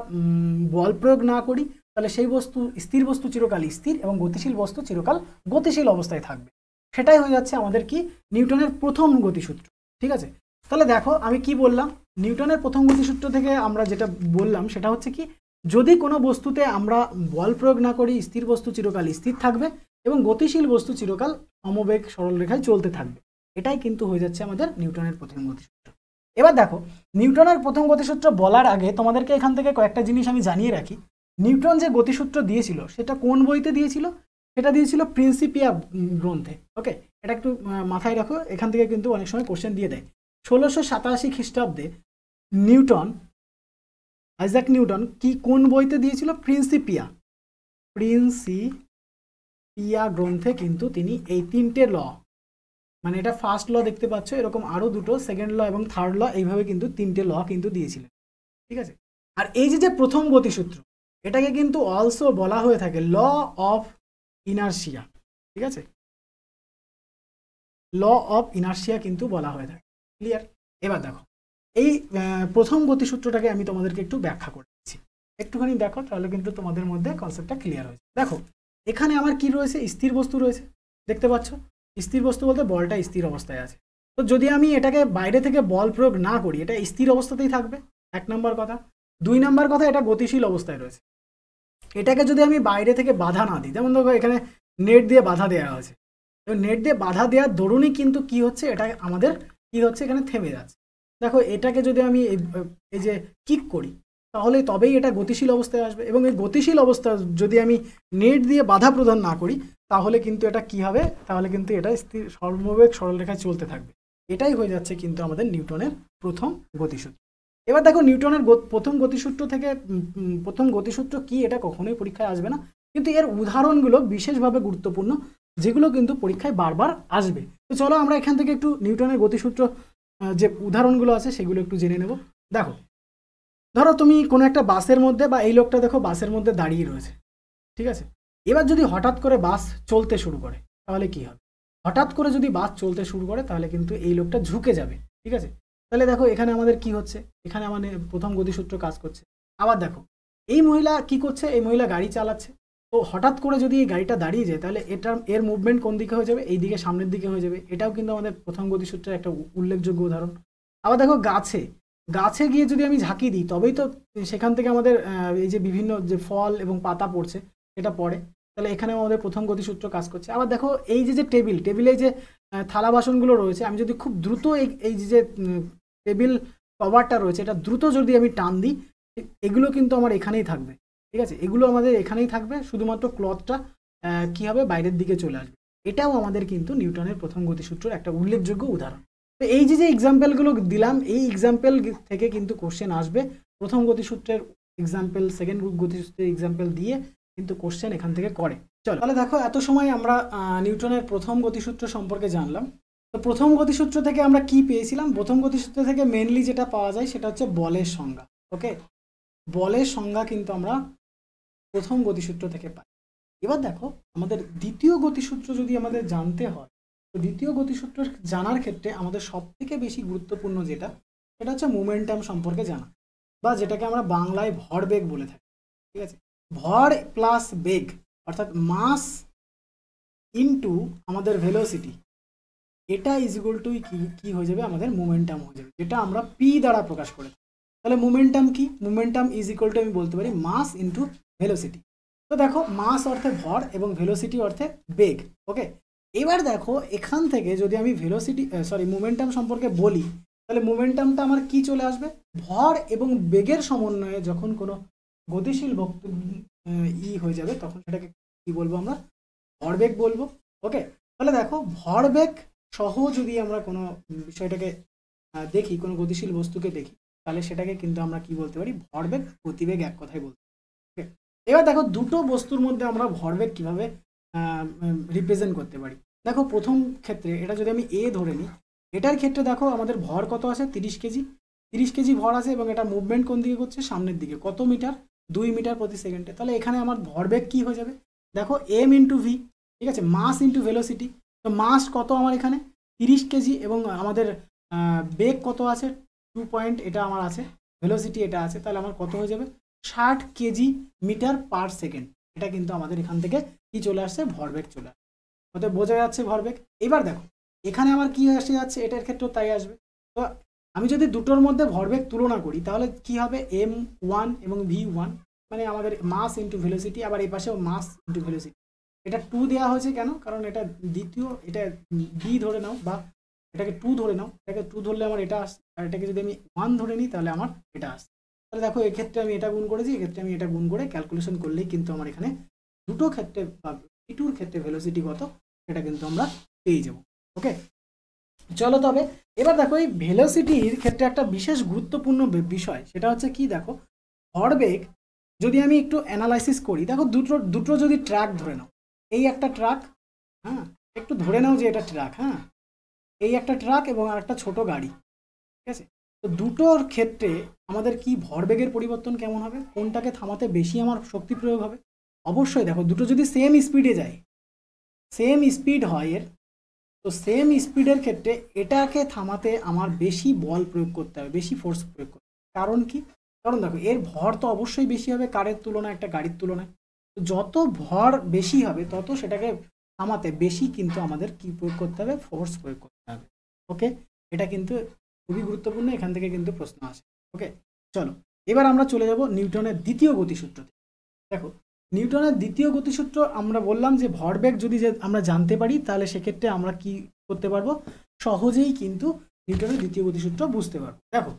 বল প্রয়োগ না করি তাহলে সেই বস্তু, স্থির বস্তু চিরকাল স্থির এবং গতিশীল বস্তু চিরকাল গতিশীল অবস্থায় থাকবে। সেটাই হয়ে যাচ্ছে আমাদের কি, নিউটনের প্রথম গতিসূত্র। ঠিক আছে, তাহলে দেখো আমি কি বললাম, নিউটনের প্রথম গতিসূত্র থেকে আমরা যেটা বললাম সেটা হচ্ছে কি, যদি কোনো বস্তুতে আমরা বল প্রয়োগ না করি স্থির বস্তু চিরকাল স্থির থাকবে এবং গতিশীল বস্তু চিরকাল সমবেগ সরলরেখায় চলতে থাকবে। এটাই কিন্তু হয়ে যাচ্ছে আমাদের নিউটনের প্রথম গতিসূত্র। এবার দেখো নিউটনের প্রথম গতিসূত্র বলার আগে তোমাদেরকে এখান থেকে কয়েকটা জিনিস আমি জানিয়ে রাখি। নিউটন যে গতিসূত্র দিয়েছিল সেটা কোন বইতে দিয়েছিল, সেটা দিয়েছিল প্রিন্সিপিয়া গ্রন্থে। ওকে, এটা একটু মাথায় রাখো, এখান থেকে কিন্তু অনেক সময় কোশ্চেন দিয়ে দেয়। 1687 খ্রিস্টাব্দে নিউটন, আইজাক নিউটন কি কোন বইতে দিয়েছিল, প্রিন্সিপিয়া গ্রন্থে কিন্তু তিনি এই তিনটে ল, মানে এটা ফার্স্ট ল দেখতে পাচ্ছ, এরকম আরও দুটো সেকেন্ড ল এবং থার্ড ল, এইভাবে কিন্তু তিনটে ল কিন্তু দিয়েছিলেন। ঠিক আছে, আর এই যে প্রথম গতিসূত্র এটাকে কিন্তু অলসো বলা হয়ে থাকে ল অফ ইনার্শিয়া। ঠিক আছে, ল অফ ইনার্শিয়া কিন্তু বলা হয়ে থাকে। ক্লিয়ার? এবার দেখো এই প্রথম গতিসূত্রটাকে আমি তোমাদেরকে একটু ব্যাখ্যা করে দিচ্ছি, একটুখানি দেখো, তাহলে কিন্তু তোমাদের মধ্যে কনসেপ্টটা ক্লিয়ার হয়েছে। দেখো এখানে আমার কি রয়েছে, স্থির বস্তু রয়েছে, দেখতে পাচ্ছ, স্থির বস্তু বলতে বলটা স্থির অবস্থায় আছে। তো যদি আমি এটাকে বাইরে থেকে বল প্রয়োগ না করি এটা স্থির অবস্থাতেই থাকবে, এক নম্বর কথা। দুই নম্বর কথা, এটা গতিশীল অবস্থায় রয়েছে। এটাকে যদি আমি বাইরে থেকে বাধা না দিই, যেমন দেখো এখানে নেট দিয়ে বাধা দেওয়া আছে, তো নেট দিয়ে বাধা দেওয়ার দরুনই কিন্তু কি হচ্ছে, এটা আমাদের কি হচ্ছে, এখানে থেমে যাচ্ছে। দেখো এটাকে যদি আমি এই যে কিক করি তাহলে তবেই এটা গতিশীল অবস্থায় আসবে, এবং এই গতিশীল অবস্থা যদি আমি নেট দিয়ে বাধা প্রদান না করি তাহলে কিন্তু এটা কি হবে, তাহলে কিন্তু এটা স্থির সমবেগ সরলরেখায় চলতে থাকবে। এটাই হয়ে যাচ্ছে কিন্তু আমাদের নিউটনের প্রথম গতিসূত্র। এবার দেখো নিউটনের প্রথম গতিসূত্র থেকে, প্রথম গতিসূত্র কি এটা কখনোই পরীক্ষায় আসবে না, কিন্তু এর উদাহরণগুলো বিশেষভাবে গুরুত্বপূর্ণ, যেগুলো কিন্তু পরীক্ষায় বারবার আসবে। তো চলো আমরা এখান থেকে একটু নিউটনের গতিসূত্র যে উদাহরণগুলো আছে সেগুলো একটু জেনে নেব। দেখো ধরো তুমি কোনো একটা বাসের মধ্যে, বা এই লোকটা দেখো বাসের মধ্যে দাঁড়িয়ে রয়েছে, ঠিক আছে, এবার যদি হঠাৎ করে বাস চলতে শুরু করে তাহলে কি হবে? হঠাৎ করে যদি বাস চলতে শুরু করে তাহলে কিন্তু এই লোকটা ঝুঁকে যাবে, ঠিক আছে? তাহলে দেখো এখানে আমাদের কি হচ্ছে, এখানে আমাদের প্রথম গতিসূত্র কাজ করছে। আবার দেখো এই মহিলা কি করছে, এই মহিলা গাড়ি চালাচ্ছে, তো হঠাৎ করে যদি এই গাড়িটা দাঁড়িয়ে যায় তাহলে এর মুভমেন্ট কোন দিকে হয়ে যাবে? এই দিকে, সামনের দিকে হয়ে যাবে। এটাও কিন্তু আমাদের প্রথম গতিসূত্রের একটা উল্লেখযোগ্য উদাহরণ। আবার দেখো গাছে গিয়ে যদি আমি ঝাঁকি দিই তবেই তো সেখান থেকে আমাদের এই যে বিভিন্ন যে ফল এবং পাতা পড়ছে এটা পড়ে, তাহলে এখানে আমাদের প্রথম গতিসূত্র কাজ করছে। আবার দেখো এই যে টেবিলে যে থালা বাসনগুলো রয়েছে, আমি যদি খুব দ্রুত এই যে টেবিল কভারটা রয়েছে এটা দ্রুত যদি আমি টান দিই, এগুলো কিন্তু আমার এখানেই থাকবে, ঠিক আছে? এগুলো আমাদের এখানেই থাকবে, শুধুমাত্র ক্লথটা কি হবে, বাইরের দিকে চলে আসবে। এটাও আমাদের কিন্তু নিউটনের প্রথম গতিসূত্রের একটা উল্লেখযোগ্য উদাহরণ। তো এই যে এক্সাম্পলগুলো দিলাম, এই এক্সাম্পল থেকে কিন্তু কোশ্চেন আসবে। প্রথম গতিসূত্রের এক্সাম্পল, সেকেন্ড গতিসূত্রের এক্সাম্পল দিয়ে কিন্তু কোশ্চেন এখান থেকে করে। চলো তাহলে দেখো এত সময় আমরা নিউটনের প্রথম গতিসূত্র সম্পর্কে জানলাম। তো প্রথম গতিসূত্র থেকে আমরা কি পেয়েছিলাম? প্রথম গতিসূত্র থেকে মেনলি যেটা পাওয়া যায় সেটা হচ্ছে বলের সংজ্ঞা। ওকে, বলের সংজ্ঞা কিন্তু আমরা প্রথম গতিসূত্র থেকে পাই। এবার দেখো আমাদের দ্বিতীয় গতিসূত্র যদি আমাদের জানতে হয়, তো দ্বিতীয় গতিসূত্র জানার ক্ষেত্রে আমাদের সব থেকে বেশি গুরুত্বপূর্ণ যেটা, সেটা হচ্ছে মোমেন্টাম সম্পর্কে জানা, বা যেটাকে আমরা বাংলায় ভরবেগ বলে থাকি, ঠিক আছে? ভর প্লাস বেগ অর্থাৎ মাস ইনটু আমাদের ভেলোসিটি, এটা ইজ ইকুয়াল টু কি হয়ে যাবে? আমাদের মোমেন্টাম হয়ে যাবে, যেটা আমরা পি দ্বারা প্রকাশ করে থাকি। তাহলে মোমেন্টাম কি? মোমেন্টাম ইজ ইকুয়াল টু আমি বলতে পারি মাস ইনটু ভেলোসিটি। তো দেখো মাস অর্থে ভর এবং ভেলোসিটি অর্থে বেগ। ওকে, এবার দেখো এখান থেকে যদি আমি মোমেন্টাম সম্পর্কে বলি, তাহলে মোমেন্টামটা আমার কি চলে আসবে? ভর এবং বেগের সমন্বয়ে যখন কোনো গতিশীল হয়ে যাবে তখন সেটাকে কি বলবো? আমরা ভরবেগ বলবো। ওকে, তাহলে দেখো ভরবেগ সহ যদি আমরা কোনো বিষয়টাকে দেখি, কোনো গতিশীল বস্তুকে দেখি, তাহলে সেটাকে কিন্তু আমরা কি বলতে পারি? ভরবেগ, গতিবেগ এক কথায় বলতে পারি। এবার দেখো দুটো বস্তুর মধ্যে আমরা ভরবেগ কিভাবে রিপ্রেজেন্ট করতে পারি। দেখো প্রথম ক্ষেত্রে এটা যদি আমি এ ধরে নিই, এটার ক্ষেত্রে দেখো আমাদের ভর কত আছে? 30 কেজি। 30 কেজি ভর আছে এবং এটা মুভমেন্ট কোন দিকে করছে? সামনের দিকে। কত মিটার? 2 মিটার প্রতি সেকেন্ডে। তাহলে এখানে আমার ভরবেগ কি হয়ে যাবে? দেখো এম ইন্টু ভি, ঠিক আছে, মাস ইন্টু ভেলোসিটি। তো মাস কত আমার এখানে? 30 কেজি, এবং আমাদের বেগ কত আছে? 2 পয়েন্ট এটা আমার আছে, ভেলোসিটি এটা আছে, তাহলে আমার কত হয়ে যাবে? 60 কেজি মিটার পার সেকেন্ড। এটা কিন্তু আমাদের এখান থেকে কি চলে আসছে? ভরবেগ চলে আসছে। অতএব বোঝা যাচ্ছে ভরবেগ। এবার দেখো এখানে আমার কি এসে যাচ্ছে, এটার ক্ষেত্রেও তাই আসবে। তো আমি যদি দুটোর মধ্যে ভরবেগ তুলনা করি তাহলে কি হবে? m1 এবং v1, মানে আমাদের মাস ইন্টু ভেলোসিটি, আবার এই পাশেও মাস ইন্টু ভেলোসিটি। এটা 2 দেওয়া হয়েছে কেন? কারণ এটা দ্বিতীয়, এটা বি ধরে নাও, বা এটাকে 2 ধরে নাও। এটাকে 2 ধরলে আমার এটা আসছে, আর এটাকে যদি আমি 1 ধরে নিই তাহলে আমার এটা আসছে। তাহলে দেখো এক্ষেত্রে আমি এটা গুণ করেছি, এক্ষেত্রে আমি এটা গুণ করে ক্যালকুলেশন করলেই কিন্তু আমার এখানে দুটো ক্ষেত্রে বা V2 ক্ষেত্রে ভেলোসিটি কত সেটা কিন্তু আমরা পেয়ে যাব। ওকে, চলো তবে এবার দেখো এই ভেলোসিটির ক্ষেত্রে একটা বিশেষ গুরুত্বপূর্ণ বিষয়, সেটা হচ্ছে কি? দেখো ভরবেগ যদি আমি একটু অ্যানালাইসিস করি, দেখো দুটো যদি ট্র্যাক ধরে নাও, এই একটা ট্রাক, হ্যাঁ একটু ধরে নাও যে এটা ট্রাক, হ্যাঁ এই একটা ট্রাক এবং আর একটা ছোট গাড়ি, ঠিক আছে? তো দুটোর ক্ষেত্রে আমাদের কি ভরবেগের পরিবর্তন কেমন হবে? কোনটাকে থামাতে বেশি আমার শক্তি প্রয়োগ হবে? অবশ্যই দেখো দুটো যদি সেম স্পিডে যায়, সেম স্পিড হয় এর, তো সেম স্পিডের ক্ষেত্রে এটাকে থামাতে আমার বেশি বল প্রয়োগ করতে হবে, বেশি ফোর্স প্রয়োগ করতে হবে। কারণ কি? কারণ দেখো এর ভর তো অবশ্যই বেশি হবে কারের তুলনায়, একটা গাড়ির তুলনায়। তো যত ভর বেশি হবে তত সেটাকে থামাতে বেশি কিন্তু আমাদের কি প্রয়োগ করতে হবে? ফোর্স প্রয়োগ করতে হবে। ওকে, এটা কিন্তু খুবই গুরুত্বপূর্ণ, এখান থেকে কিন্তু প্রশ্ন আসে। ওকে, চলো এবার আমরা চলে যাব নিউটনের দ্বিতীয় গতিসূত্রতে। দেখো নিউটনের দ্বিতীয় গতিসূত্র আমরা বললাম যে ভরবেগ যদি আমরা জানতে পারি তাহলে সেক্ষেত্রে আমরা কি করতে পারবো? সহজেই কিন্তু নিউটনের দ্বিতীয় গতিসূত্র বুঝতে পারবো। দেখো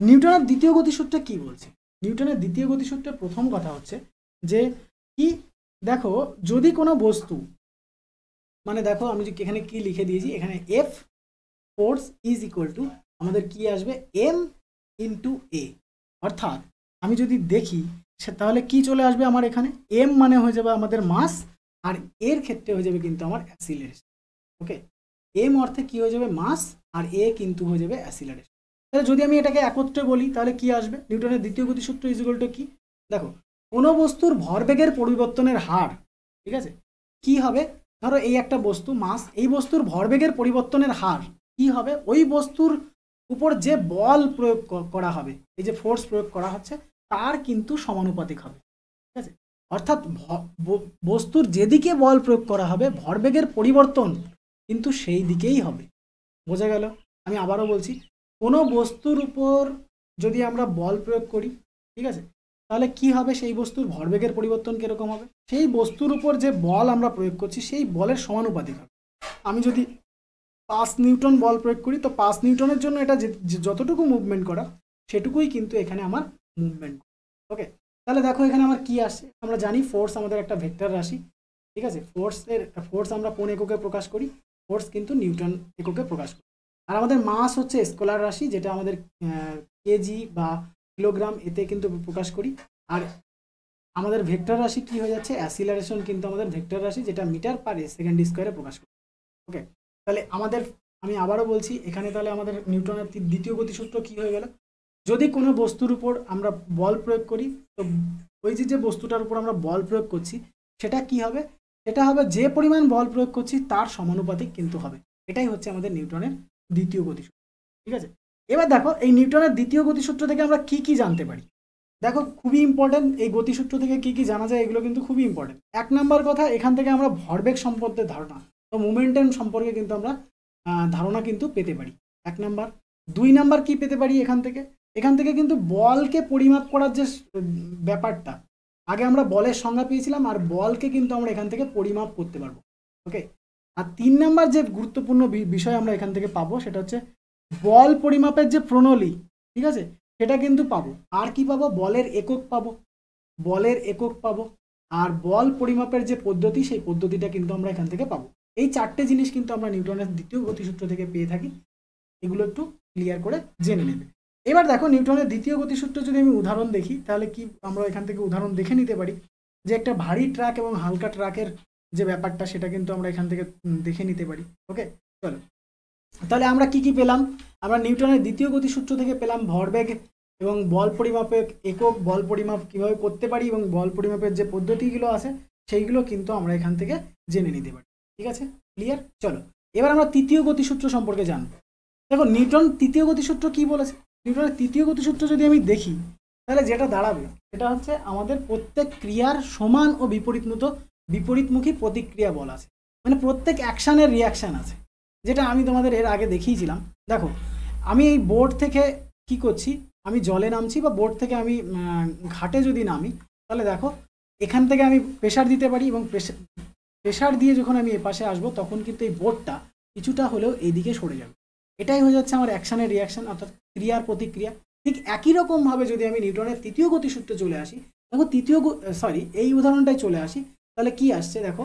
নিউটনের দ্বিতীয় গতিসূত্রে কি বলছে? নিউটনের দ্বিতীয় গতিসূত্রের প্রথম কথা হচ্ছে যে কি, দেখো যদি কোনো বস্তু, মানে দেখো আমি এখানে কি লিখে দিয়েছি, এখানে F force is equal to আমাদের কি আসবে? এম ইন্টু এ। অর্থাৎ আমি যদি দেখি তাহলে কি চলে আসবে আমার এখানে? এম মানে হয়ে যাবে আমাদের মাস, আর এর ক্ষেত্রে হয়ে যাবে কিন্তু আমার অ্যাসিলারেশন। ওকে, এম অর্থে কি হয়ে যাবে? মাস, আর এ কিন্তু হয়ে যাবে অ্যাসিলারেশন। তাহলে যদি আমি এটাকে একত্রে বলি তাহলে কি আসবে? নিউটনের দ্বিতীয় গতিসূত্র ইজ ইকুয়াল টু কি? দেখো কোনো বস্তুর ভরবেগের পরিবর্তনের হার ঠিক আছে। কি হবে, ধরো এই একটা বস্তু মাস, এই বস্তুর ভরবেগের পরিবর্তনের হার কি হবে, ওই বস্তুর উপর যে বল প্রয়োগ করা হবে, এই যে ফোর্স প্রয়োগ করা হচ্ছে তার কিন্তু সমানুপাতিক হবে। ঠিক আছে, অর্থাৎ বস্তুর যেদিকে বল প্রয়োগ করা হবে ভরবেগের পরিবর্তন কিন্তু সেই দিকেই হবে। বোঝা গেল? আমি আবারও বলছি, কোনো বস্তুর উপর যদি আমরা বল প্রয়োগ করি, ঠিক আছে, তাহলে কি হবে, সেই বস্তুর ভরবেগের পরিবর্তন কিরকম হবে, সেই বস্তুর উপর যে বল আমরা প্রয়োগ করছি সেই বলের সমানুপাতিক হবে। আমি যদি 5 নিউটন বল প্রয়োগ করি, তো 5 নিউটনের জন্য এটা যতটুকু মুভমেন্ট করা সেটুকুই কিন্তু এখানে আমার মুভমেন্ট। ওকে, তাহলে দেখো এখানে আমার কি আসছে, আমরা জানি ফোর্স আমাদের একটা ভেক্টর রাশি। ঠিক আছে, ফোর্স আমরা কোন এককে প্রকাশ করি, ফোর্স কিন্তু নিউটন এককে প্রকাশ করি। আর আমাদের মাস হচ্ছে স্কেলার রাশি, যেটা আমাদের কেজি বা কিলোগ্রাম এতে কিন্তু প্রকাশ করি। আর আমাদের ভেক্টর রাশি কি হয়ে যাচ্ছে, অ্যাসিলারেশন কিন্তু আমাদের ভেক্টর রাশি, যেটা মিটার পার সেকেন্ড স্কোয়ারে প্রকাশ করি। ওকে, তাহলে আমাদের, আমি আবারও বলছি, এখানে তাহলে আমাদের নিউটনের দ্বিতীয় গতিসূত্র কি হয়ে গেল, যদি কোনো বস্তুর উপর আমরা বল প্রয়োগ করি, তো ওই যে বস্তুটার উপর আমরা বল প্রয়োগ করছি সেটা কি হবে, সেটা হবে যে পরিমাণ বল প্রয়োগ করছি তার সমানুপাতিক কিন্তু হবে। এটাই হচ্ছে আমাদের নিউটনের দ্বিতীয় গতিসূত্র। ঠিক আছে, এবার দেখো এই নিউটনের দ্বিতীয় গতিসূত্র থেকে আমরা কি কি জানতে পারি। দেখো খুবই ইম্পর্টেন্ট, এই গতিসূত্র থেকে কি কি জানা যায় এগুলো কিন্তু খুবই ইম্পর্টেন্ট। 1 নাম্বার কথা, এখান থেকে আমরা ভরবেগ সম্পর্কে ধারণা, তো মোমেন্টাম সম্পর্কে কিন্তু আমরা ধারণা কিন্তু পেতে পারি 1 নাম্বার। 2 নাম্বার কি পেতে পারি এখান থেকে কিন্তু বলকে পরিমাপ করার যে ব্যাপারটা, আগে আমরা বলের সংজ্ঞা পেয়েছিলাম, আর বলকে কিন্তু আমরা এখান থেকে পরিমাপ করতে পারবো। ওকে, আর 3 নাম্বার যে গুরুত্বপূর্ণ বিষয় আমরা এখান থেকে পাবো সেটা হচ্ছে বল পরিমাপের যে প্রণালী, ঠিক আছে, সেটা কিন্তু পাবো। আর কি পাবো, বলের একক পাবো, আর বল পরিমাপের যে পদ্ধতি সেই পদ্ধতিটা কিন্তু আমরা এখান থেকে পাবো। এই 4টে জিনিস কিন্তু আমরা নিউটনের দ্বিতীয় গতিসূত্র থেকে পেয়ে থাকি। এগুলো একটু ক্লিয়ার করে জেনে নেবে। এবার দেখো নিউটনের দ্বিতীয় গতিসূত্র যদি আমি উদাহরণ দেখি, তাহলে কি আমরা এখান থেকে উদাহরণ দেখে নিতে পারি যে একটা ভারী ট্রাক এবং হালকা ট্রাকের যে ব্যাপারটা সেটা কিন্তু আমরা এখান থেকে দেখে নিতে পারি। ওকে, চলো তাহলে আমরা কি কি পেলাম, আমরা নিউটনের দ্বিতীয় গতিসূত্র থেকে পেলাম ভরবেগ এবং বল পরিমাপের একক, বল পরিমাপ কিভাবে করতে পারি এবং বল পরিমাপের যে পদ্ধতিগুলো আছে সেইগুলো কিন্তু আমরা এখান থেকে জেনে নিতে পারি। ঠিক আছে, ক্লিয়ার? চলো এবার আমরা তৃতীয় গতিসূত্র সম্পর্কে জানবো। দেখো নিউটন তৃতীয় গতিসূত্র কি বলেছে, নিউটনের তৃতীয় গতিসূত্র যদি আমি দেখি তাহলে যেটা দাঁড়াবে সেটা হচ্ছে আমাদের প্রত্যেক ক্রিয়ার সমান ও বিপরীতমুখী প্রতিক্রিয়া বল আছে, মানে প্রত্যেক অ্যাকশানের রিয়াকশান আছে, যেটা আমি তোমাদের এর আগে দেখিয়েছিলাম। দেখো আমি এই বোর্ড থেকে কি করছি, আমি জলে নামছি বা বোর্ড থেকে আমি ঘাটে যদি নামি, তাহলে দেখো এখান থেকে আমি প্রেশার দিতে পারি এবং প্রেশার দিয়ে যখন আমি এপাশে আসবো তখন কিন্তু এই বোর্ডটা কিছুটা হলেও এইদিকে সরে যাবে। এটাই হয়ে যাচ্ছে আমার অ্যাকশানের রিয়াকশান, অর্থাৎ ক্রিয়ার প্রতিক্রিয়া। ঠিক একই রকমভাবে যদি আমি নিউটনের তৃতীয় গতিসূত্রে চলে আসি, দেখো এই উদাহরণটায় চলে আসি, তাহলে কি আসছে দেখো,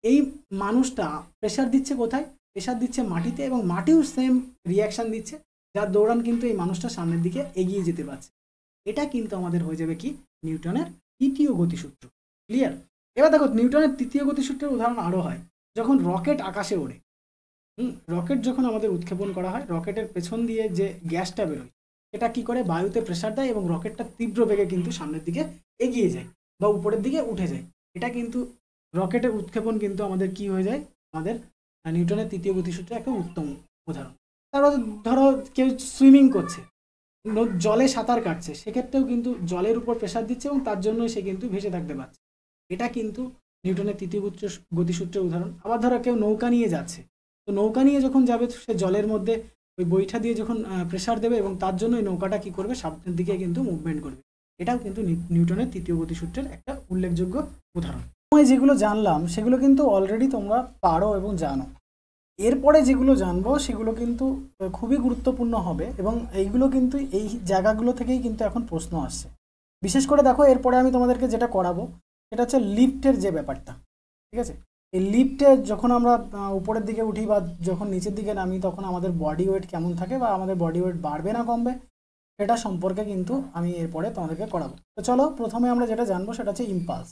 এই মানুষটা প্রেশার দিচ্ছে কোথায়, প্রেশার দিচ্ছে মাটিতে, এবং মাটিও সেম রিয়াকশান দিচ্ছে, যার দৌড়ান কিন্তু এই মানুষটা সামনের দিকে এগিয়ে যেতে পারছে। এটা কিন্তু আমাদের হয়ে যাবে কি, নিউটনের তৃতীয় গতিসূত্র। ক্লিয়ার? এবার দেখো নিউটনের তৃতীয় গতিসূত্রের উদাহরণ আরও হয়, যখন রকেট আকাশে ওড়ে। রকেট যখন আমাদের উৎক্ষেপণ করা হয়, রকেটের পেছন দিয়ে যে গ্যাসটা বেরোয় সেটা কি করে, বায়ুতে প্রেশার দেয় এবং রকেটটা তীব্র বেগে কিন্তু সামনের দিকে এগিয়ে যায় বা উপরের দিকে উঠে যায়। এটা কিন্তু রকেটের উৎক্ষেপণ কিন্তু আমাদের কি হয়ে যায়, আমাদের নিউটনের তৃতীয় গতিসূত্রের একটা উত্তম উদাহরণ। তারপর ধরো কেউ সুইমিং করছে, জলে সাঁতার কাটছে, সেক্ষেত্রেও কিন্তু জলের উপর প্রেশার দিচ্ছে এবং তার জন্যই সে কিন্তু ভেসে থাকতে পারছে। এটা কিন্তু নিউটনের তৃতীয় গতিসূত্রের উদাহরণ। আবার ধরো কেউ নৌকা নিয়ে যাচ্ছে, তো নৌকা নিয়ে যখন যাবে সে জলের মধ্যে ওই বৈঠা দিয়ে যখন প্রেশার দেবে এবং তার জন্য ওই নৌকাটা কি করবে, সামনের দিকে কিন্তু মুভমেন্ট করবে। এটাও কিন্তু নিউটনের তৃতীয় গতিসূত্রের একটা উল্লেখযোগ্য উদাহরণ। যেগুলো জানলাম সেগুলো কিন্তু অলরেডি তোমরা পারো এবং জানো। এরপরে যেগুলো জানবো সেগুলো কিন্তু খুবই গুরুত্বপূর্ণ হবে এবং এইগুলো কিন্তু এই জায়গাগুলো থেকেই কিন্তু এখন প্রশ্ন আসছে। বিশেষ করে দেখো এরপরে আমি তোমাদেরকে যেটা করাবো সেটা হচ্ছে লিফটের যে ব্যাপারটা। ঠিক আছে, এই লিফটে যখন আমরা উপরের দিকে উঠি বা যখন নিচের দিকে নামি তখন আমাদের বডি ওয়েট কেমন থাকে বা আমাদের বডি ওয়েট বাড়বে না কমবে, সেটা সম্পর্কে কিন্তু আমি এরপরে তোমাদেরকে করাবো। তো চলো প্রথমে আমরা যেটা জানবো সেটা হচ্ছে ইম্পালস।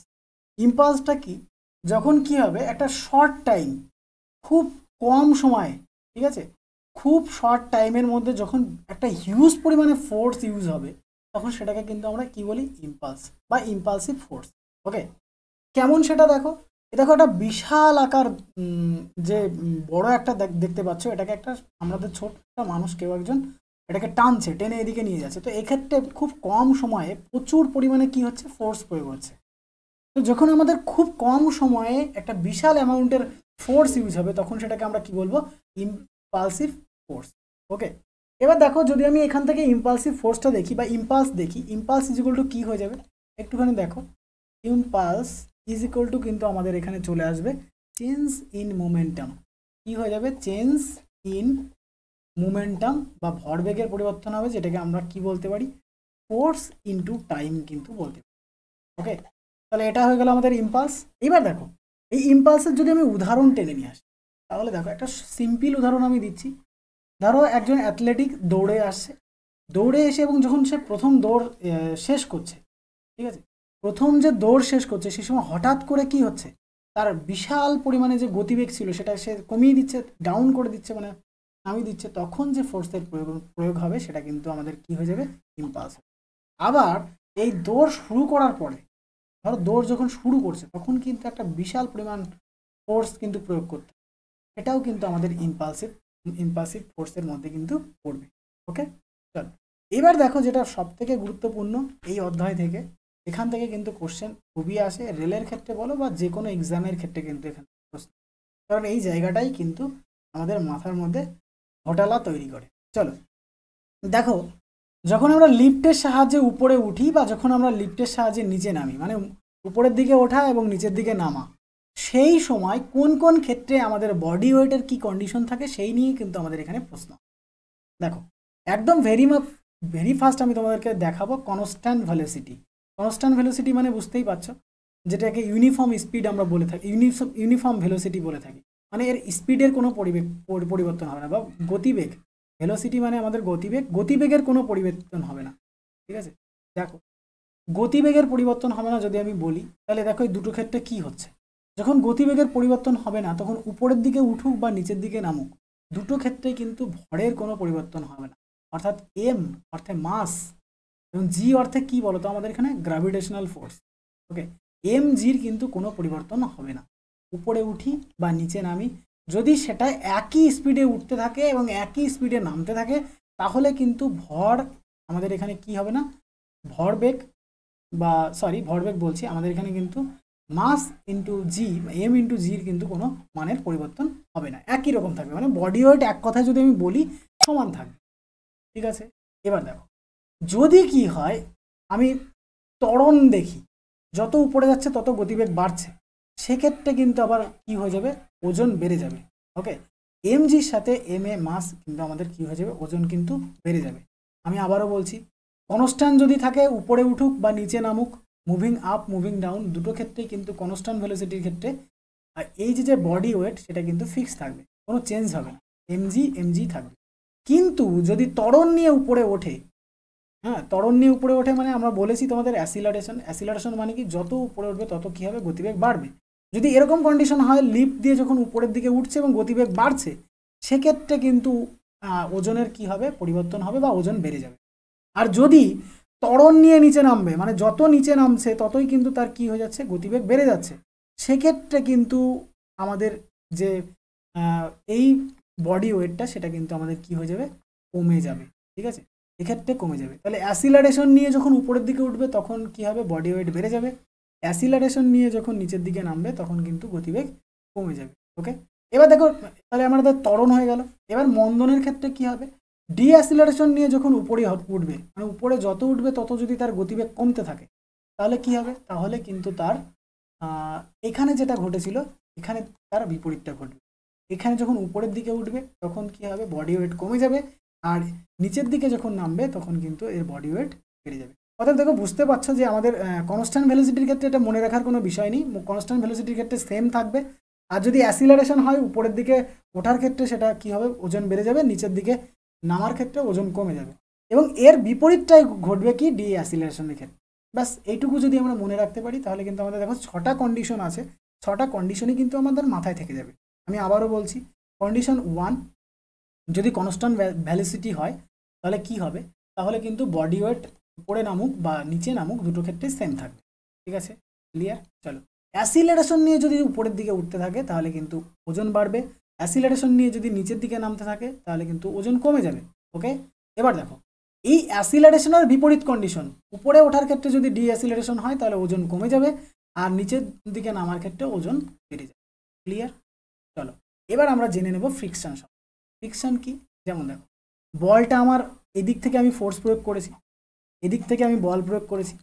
ইম্পালসটা কি, যখন কি হবে একটা শর্ট টাইম, খুব কম সময়ে, ঠিক আছে, খুব শর্ট টাইমের মধ্যে যখন একটা হিউজ পরিমাণে ফোর্স ইউজ হবে তখন সেটাকে কিন্তু আমরা কি বলি, ইম্পালস বা ইম্পালসিভ ফোর্স। ওকে, কেমন সেটা দেখো, দেখো একটা বিশাল আকার যে বড় একটা দেখতে পাচ্ছ, এটাকে একটা আমাদের ছোট একটা মানুষ কেউ একজন এটাকে টানছে, টেনে এদিকে নিয়ে যাচ্ছে। তো এক্ষেত্রে খুব কম সময়ে প্রচুর পরিমাণে কি হচ্ছে, ফোর্স প্রয়োগ হচ্ছে। তো যখন আমাদের খুব কম সময়ে একটা বিশাল অ্যামাউন্টের ফোর্স ইউজ হবে, তখন সেটাকে আমরা কি বলবো, ইম্পালসিভ ফোর্স। ওকে, এবার দেখো যদি আমি এখান থেকে ইম্পালসিভ ফোর্সটা দেখি বা ইম্পালস দেখি, ইম্পালস ইজ ইকুয়াল টু কী হয়ে যাবে, একটুখানি দেখো, ইম্পালস ইজ ইকুয়াল টু কিন্তু আমাদের এখানে চলে আসবে চেঞ্জ ইন মোমেন্টাম। কি হয়ে যাবে, চেঞ্জ ইন মোমেন্টাম বা ভরবেগের পরিবর্তন হবে, যেটাকে আমরা কি বলতে পারি, ফোর্স ইনটু টাইম কিন্তু বলতে পারি। ওকে, তাহলে এটা হয়ে গেল আমাদের ইম্পালস। এবার দেখো এই ইম্পালসের যদি আমি উদাহরণ টেনে নিয়ে আসি, তাহলে দেখো একটা সিম্পল উদাহরণ আমি দিচ্ছি। ধরো একজন অ্যাথলেটিক দৌড়ে আসছে, দৌড়ে এসে এবং যখন সে প্রথম দৌড় শেষ করছে, ঠিক আছে, প্রথম যে দৌড় শেষ করছে সেই সময় হঠাৎ করে কি হচ্ছে, তার বিশাল পরিমাণে যে গতিবেগ ছিল সেটা সে কমিয়ে দিচ্ছে, ডাউন করে দিচ্ছে, মানে নামিয়ে দিচ্ছে। তখন যে ফোর্সের প্রয়োগ হবে সেটা কিন্তু আমাদের কি হয়ে যাবে, ইম্পালস। আবার এই দৌড় শুরু করার পরে, ধরো দৌড় যখন শুরু করছে তখন কিন্তু একটা বিশাল পরিমাণ ফোর্স কিন্তু প্রয়োগ করতে, এটাও কিন্তু আমাদের ইম্পালসিভ ফোর্সের মধ্যে কিন্তু পড়বে। ওকে, চলো এবার দেখো যেটা সব থেকে গুরুত্বপূর্ণ এই অধ্যায় থেকে, এখান থেকে কিন্তু কোশ্চেন খুবই আসে, রেলের ক্ষেত্রে বলো বা যে কোনো এক্সামের ক্ষেত্রে কিন্তু এখানে প্রশ্ন, কারণ এই জায়গাটাই কিন্তু আমাদের মাথার মধ্যে ঘোটালা তৈরি করে। চলো দেখো, যখন আমরা লিফটের সাহায্যে উপরে উঠি বা যখন আমরা লিফটের সাহায্যে নিচে নামি, মানে উপরের দিকে ওঠা এবং নিচের দিকে নামা, সেই সময় কোন কোন ক্ষেত্রে আমাদের বডি ওয়েটের কি কন্ডিশন থাকে সেই নিয়ে কিন্তু আমাদের এখানে প্রশ্ন। দেখো একদম ভেরি ফার্স্ট আমি তোমাদেরকে দেখাবো কনস্ট্যান্ট ভেলোসিটি। কনস্ট্যান্ট ভেলোসিটি মানে বুঝতেই পারছো, যেটাকে ইউনিফর্ম স্পিড আমরা বলে থাকি, ইউনিফর্ম ভেলোসিটি বলে থাকি, মানে এর স্পিডের কোনো পরিবর্তন হবে না, বা গতিবেগ, ভেলোসিটি মানে আমাদের গতিবেগ, গতিবেগের কোনো পরিবর্তন হবে না। ঠিক আছে, দেখো গতিবেগের পরিবর্তন হবে না যদি আমি বলি, তাহলে দেখো এই দুটো ক্ষেত্রে কি হচ্ছে, যখন গতিবেগের পরিবর্তন হবে না তখন উপরের দিকে উঠুক বা নিচের দিকে নামুক, দুটো ক্ষেত্রে কিন্তু ভরের কোনো পরিবর্তন হবে না। অর্থাৎ এম অর্থে মাস এবং জি অর্থে কি বলতো আমাদের এখানে গ্র্যাভিটেশনাল ফোর্স। ওকে, এম জির কিন্তু কোনো পরিবর্তন হবে না, উপরে উঠি বা নিচে নামি, যদি সেটা একই স্পিডে উঠতে থাকে এবং একই স্পিডে নামতে থাকে, তাহলে কিন্তু ভর আমাদের এখানে কি হবে না, ভরবেগ বা ভরবেগ বলছি, আমাদের এখানে কিন্তু মাস ইন্টু জি, এম ইন্টু জির কিন্তু কোনো মানের পরিবর্তন হবে না, একই রকম থাকবে, মানে বডি ওয়েট এক কথায় যদি আমি বলি সমান থাকবে। ঠিক আছে, এবার দেখো যদি কি হয়, আমি ত্বরণ দেখি, যত উপরে যাচ্ছে তত গতিবেগ বাড়ছে, সেক্ষেত্রে কিন্তু আবার কি হয়ে যাবে, ওজন বেড়ে যাবে। ওকে, এম জির সাথে এম এ মাস কিন্তু আমাদের কি হয়ে যাবে, ওজন কিন্তু বেড়ে যাবে। আমি আবারও বলছি, কনস্ট্যান্ট যদি থাকে উপরে উঠুক বা নিচে নামুক, মুভিং আপ মুভিং ডাউন, দুটো ক্ষেত্রেই কিন্তু কনস্ট্যান্ট ভেলোসিটির ক্ষেত্রে আর এই যে বডি ওয়েট সেটা কিন্তু ফিক্স থাকবে, কোনো চেঞ্জ হবে না, এমজি থাকবে। কিন্তু যদি ত্বরণ নিয়ে উপরে ওঠে, হ্যাঁ ত্বরণ নিয়ে উপরে ওঠে মানে আমরা বলেছি তোমাদের অ্যাসিলারেশন মানে কি, যত উপরে উঠবে তত কী হবে, গতিবেগ বাড়বে। যদি এরকম কন্ডিশন হয়, লিফট দিয়ে যখন উপরের দিকে উঠছে এবং গতিবেগ বাড়ছে, সেক্ষেত্রে কিন্তু ওজনের কি হবে, পরিবর্তন হবে বা ওজন বেড়ে যাবে। আর যদি ত্বরণ নিয়ে নিচে নামবে, মানে যত নিচে নামছে ততই কিন্তু তার কি হয়ে যাচ্ছে, গতিবেগ বেড়ে যাচ্ছে, সেক্ষেত্রে কিন্তু আমাদের যে এই বডি ওয়েটটা সেটা কিন্তু আমাদের কি হয়ে যাবে, কমে যাবে। ঠিক আছে, এক্ষেত্রে কমে যাবে। তাহলে অ্যাসিলারেশন নিয়ে যখন উপরের দিকে উঠবে তখন কি হবে, বডি ওয়েট বেড়ে যাবে, অ্যাসিলারেশন নিয়ে যখন নিচের দিকে নামবে তখন কিন্তু গতিবেগ কমে যাবে। ওকে, এবার দেখো তাহলে আমাদের ত্বরণ হয়ে গেল। এবার মন্দনের ক্ষেত্রে কি হবে, ডিঅ্যাসিলারেশন নিয়ে যখন উপরে উঠবে, মানে উপরে যত উঠবে তত যদি তার গতিবেগ কমতে থাকে, তাহলে কি হবে, তাহলে কিন্তু তার এখানে যেটা ঘটেছিল এখানে তার বিপরীতটা ঘটবে। এখানে যখন উপরের দিকে উঠবে তখন কি হবে, বডি ওয়েট কমে যাবে, আর নিচের দিকে যখন নামবে তখন কিন্তু এর বডি ওয়েট বেড়ে যাবে। অর্থাৎ দেখো বুঝতে পারছো যে আমাদের কনস্ট্যান্ট ভেলোসিটির ক্ষেত্রে এটা মনে রাখার কোনো বিষয় নেই, কনস্ট্যান্ট ভেলোসিটির ক্ষেত্রে সেম থাকবে। আর যদি অ্যাসিলারেশন হয় উপরের দিকে ওঠার ক্ষেত্রে সেটা কি হবে, ওজন বেড়ে যাবে, নিচের দিকে নামার ক্ষেত্রে ওজন কমে যাবে। এবং এর বিপরীতটাই ঘটবে কি, ডি অ্যাসিলারেশনের ক্ষেত্রে। ব্যাস এইটুকু যদি আমরা মনে রাখতে পারি তাহলে কিন্তু আমাদের দেখো 6টা কন্ডিশন আছে, 6টা কন্ডিশনই কিন্তু আমাদের মাথায় থেকে যাবে। আমি আবারও বলছি, কন্ডিশন 1, যদি কনস্ট্যান্ট ভ্যালিসিটি হয় তাহলে কি হবে, তাহলে কিন্তু বডি ওয়েট উপরে নামুক বা নিচে নামুক দুটো ক্ষেত্রে সেম থাকবে। ঠিক আছে, ক্লিয়ার? চলো অ্যাসিলারেশন নিয়ে যদি উপরের দিকে উঠতে থাকে তাহলে কিন্তু ওজন বাড়বে, অ্যাসিলারেশন নিয়ে যদি নিচের দিকে নামতে থাকে তাহলে কিন্তু ওজন কমে যাবে। ওকে, এবার দেখো এই অ্যাসিলারেশনের বিপরীত কন্ডিশন, উপরে ওঠার ক্ষেত্রে যদি ডিঅ্যাসিলারেশন হয় তাহলে ওজন কমে যাবে, আর নিচের দিকে নামার ক্ষেত্রে ওজন বেড়ে যাবে। ক্লিয়ার? চলো এবার আমরা জেনে নেব ফ্রিকশন। ফ্রিকশন কি? যেমন দেখো বলটা আমার এদিক থেকে আমি ফোর্স প্রয়োগ করেছি, এদিক থেকে আমি বল প্রয়োগ করেছি।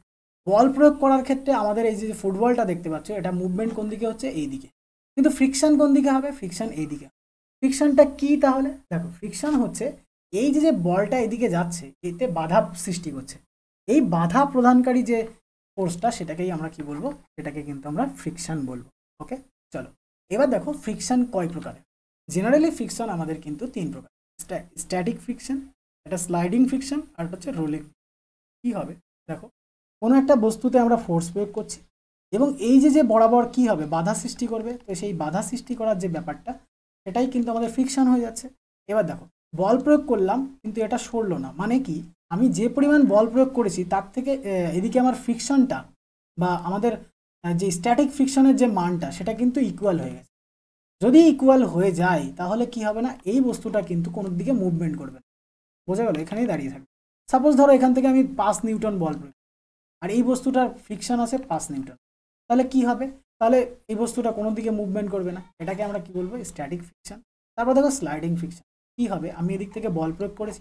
বল প্রয়োগ করার ক্ষেত্রে আমাদের এই যে ফুটবলটা দেখতে পাচ্ছ, এটা মুভমেন্ট কোন দিকে হচ্ছে? এই দিকে। কিন্তু ফ্রিকশন কোন দিকে হবে? ফ্রিকশন এই দিকে। ফ্রিকশনটা কি তাহলে? দেখো ফ্রিকশন হচ্ছে এই যে বলটা এদিকে যাচ্ছে, এতে বাধা সৃষ্টি করছে। এই বাধা প্রদানকারী যে ফোর্সটা, সেটাকেই আমরা কি বলবো? সেটাকে কিন্তু আমরা ফ্রিকশন বলবো। ওকে, চলো এবার দেখো ফ্রিকশন কয় প্রকারের। জেনারেলি ফ্রিকশন আমাদের কিন্তু 3 প্রকার। স্ট্যাটিক ফ্রিকশন, এটা স্লাইডিং ফ্রিকশন, আর হচ্ছে রোলিং। কি হবে? দেখো কোনো একটা বস্তুতে আমরা ফোর্স প্রয়োগ করছি এবং এই যে বরাবর কি হবে? বাধা সৃষ্টি করবে। তো সেই বাধা সৃষ্টি করার যে ব্যাপারটা, সেটাই কিন্তু আমাদের ফ্রিকশন হয়ে যাচ্ছে। এবার দেখো বল প্রয়োগ করলাম কিন্তু এটা সরলো না, মানে কি? আমি যে পরিমাণ বল প্রয়োগ করেছি তার থেকে এদিকে আমার ফ্রিকশনটা বা আমাদের যে স্ট্যাটিক ফ্রিকশনের যে মানটা, সেটা কিন্তু ইকুয়াল হয়ে গেছে। যদি ইকুয়াল হয়ে যায় তাহলে কি হবে না? এই বস্তুটা কিন্তু কোনো দিকে মুভমেন্ট করবে না। বোঝা গেল? এখানেই দাঁড়িয়ে থাকবে। সাপোজ ধরো এখান থেকে আমি 5 নিউটন বল প্রয়োগ, আর এই বস্তুটার ফ্রিকশন আছে 5 নিউটন, তাহলে কি হবে? তাহলে এই বস্তুটা কোনো দিকে মুভমেন্ট করবে না। এটাকে আমরা কি বলবো? Static friction. তারপর দেখো স্লাইডিং ফ্রিকশন। কি হবে? আমি এদিক থেকে বল প্রয়োগ করেছি,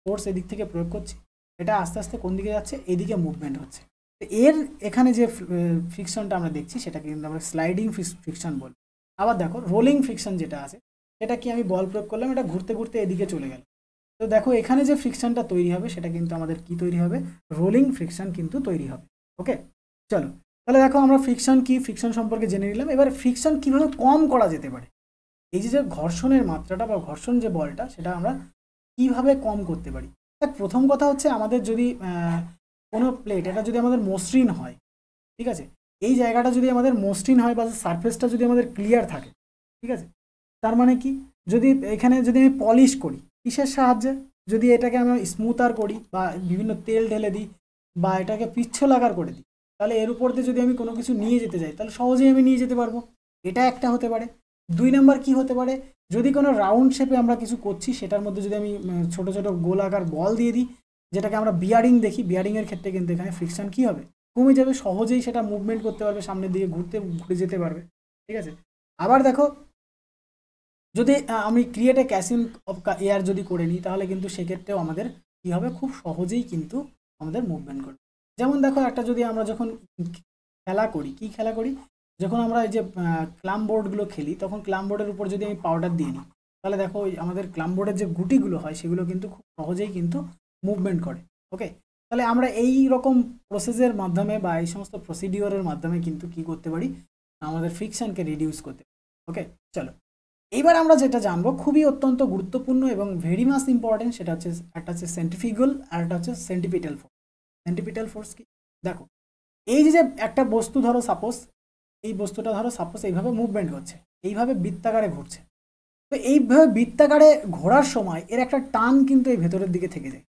ফোর্স এদিক থেকে প্রয়োগ করছি, এটা আস্তে আস্তে কোন দিকে যাচ্ছে? এদিকে মুভমেন্ট হচ্ছে। তো এর এখানে যে ফ্রিকশনটা আমরা দেখছি, সেটাকে কিন্তু আমরা স্লাইডিং ফ্রিকশন বলি। আবার দেখো রোলিং ফ্রিকশন যেটা আছে, সেটা কি? আমি বল প্রয়োগ করলাম, এটা ঘুরতে ঘুরতে এদিকে চলে গেল। তো দেখো এখানে যে ফ্রিকশনটা তৈরি হবে, সেটা কিন্তু আমাদের কি তৈরি হবে? রোলিং ফ্রিকশন কিন্তু তৈরি হবে। ওকে, চলো তাহলে দেখো আমরা ফ্রিকশন কি, ফ্রিকশন সম্পর্কে জেনে নিলাম। এবার ফ্রিকশন কিভাবে কম করা যেতে পারে? এই যে ঘর্ষণের মাত্রাটা বা ঘর্ষণ যে বলটা, সেটা আমরা কিভাবে কম করতে পারি? দেখ প্রথম কথা হচ্ছে, আমাদের যদি কোনো প্লেট, এটা যদি আমাদের মসৃণ হয়, ঠিক আছে, এই জায়গাটা যদি আমাদের মসৃণ হয় বা সারফেসটা যদি আমাদের ক্লিয়ার থাকে, ঠিক আছে, তার মানে কি? যদি এখানে যদি আমি পলিশ করি, কিসের সাহায্যে? যদি এটাকে আমি স্মুথার করি বা বিভিন্ন তেল ঢেলে দিই বা এটাকে পিচ্ছলাকার করে দিই, তাহলে এর উপর দিয়ে যদি আমি কোনো কিছু নিয়ে যেতে যাই, তাহলে সহজেই আমি নিয়ে যেতে পারবো। এটা একটা হতে পারে। 2 নাম্বার কি হতে পারে? যদি কোনো রাউন্ড শেপে আমরা কিছু করছি, সেটার মধ্যে যদি আমি ছোট ছোট গোলাকার বল দিয়ে দিই, যেটাকে আমরা বিয়ারিং দেখি, বিয়ারিংয়ের ক্ষেত্রে কিন্তু এখানে ফ্রিকশন কি হবে? কমে যাবে। সহজেই সেটা মুভমেন্ট করতে পারবে, সামনের দিকে ঘুরে যেতে পারবে। ঠিক আছে, আবার দেখো যদি আমি create a casing of air যদি করে নিই, তাহলে কিন্তু সেক্ষেত্রেও আমাদের কী হবে? খুব সহজেই কিন্তু আমাদের মুভমেন্ট করবে। যেমন দেখো একটা যদি আমরা যখন খেলা করি, কি খেলা করি? যখন আমরা এই যে ক্লাম বোর্ডগুলো খেলি, তখন ক্লাম বোর্ডের উপর যদি আমি পাউডার দিয়ে নিই, তাহলে দেখো আমাদের ক্লাম বোর্ডের যে গুটিগুলো হয়, সেগুলো কিন্তু খুব সহজেই কিন্তু মুভমেন্ট করে। ওকে, তাহলে আমরা এই রকম প্রসেসের মাধ্যমে বা এই সমস্ত প্রসিডিওরের মাধ্যমে কিন্তু কি করতে পারি? আমাদের ফ্রিকশনকে রিডিউস করতে পারি। ওকে, চলো এইবার আমরা যেটা জানবো, খুবই অত্যন্ত গুরুত্বপূর্ণ এবং ভেরি মাচ ইম্পর্টেন্ট, সেটা হচ্ছে একটা হচ্ছে সেন্ট্রিফিউগাল আর একটা হচ্ছে সেন্টিপিটাল ফোর্স। সেন্টিপিটাল ফোর্স কি? দেখো এই যে একটা বস্তু ধরো, সাপোজ এই বস্তুটা ধরো সাপোজ এইভাবে মুভমেন্ট করছে, এইভাবে বৃত্তাকারে ঘুরছে। তো এইভাবে বৃত্তাকারে ঘোরার সময় এর একটা টান কিন্তু এই ভেতরের দিকে থেকে যায়।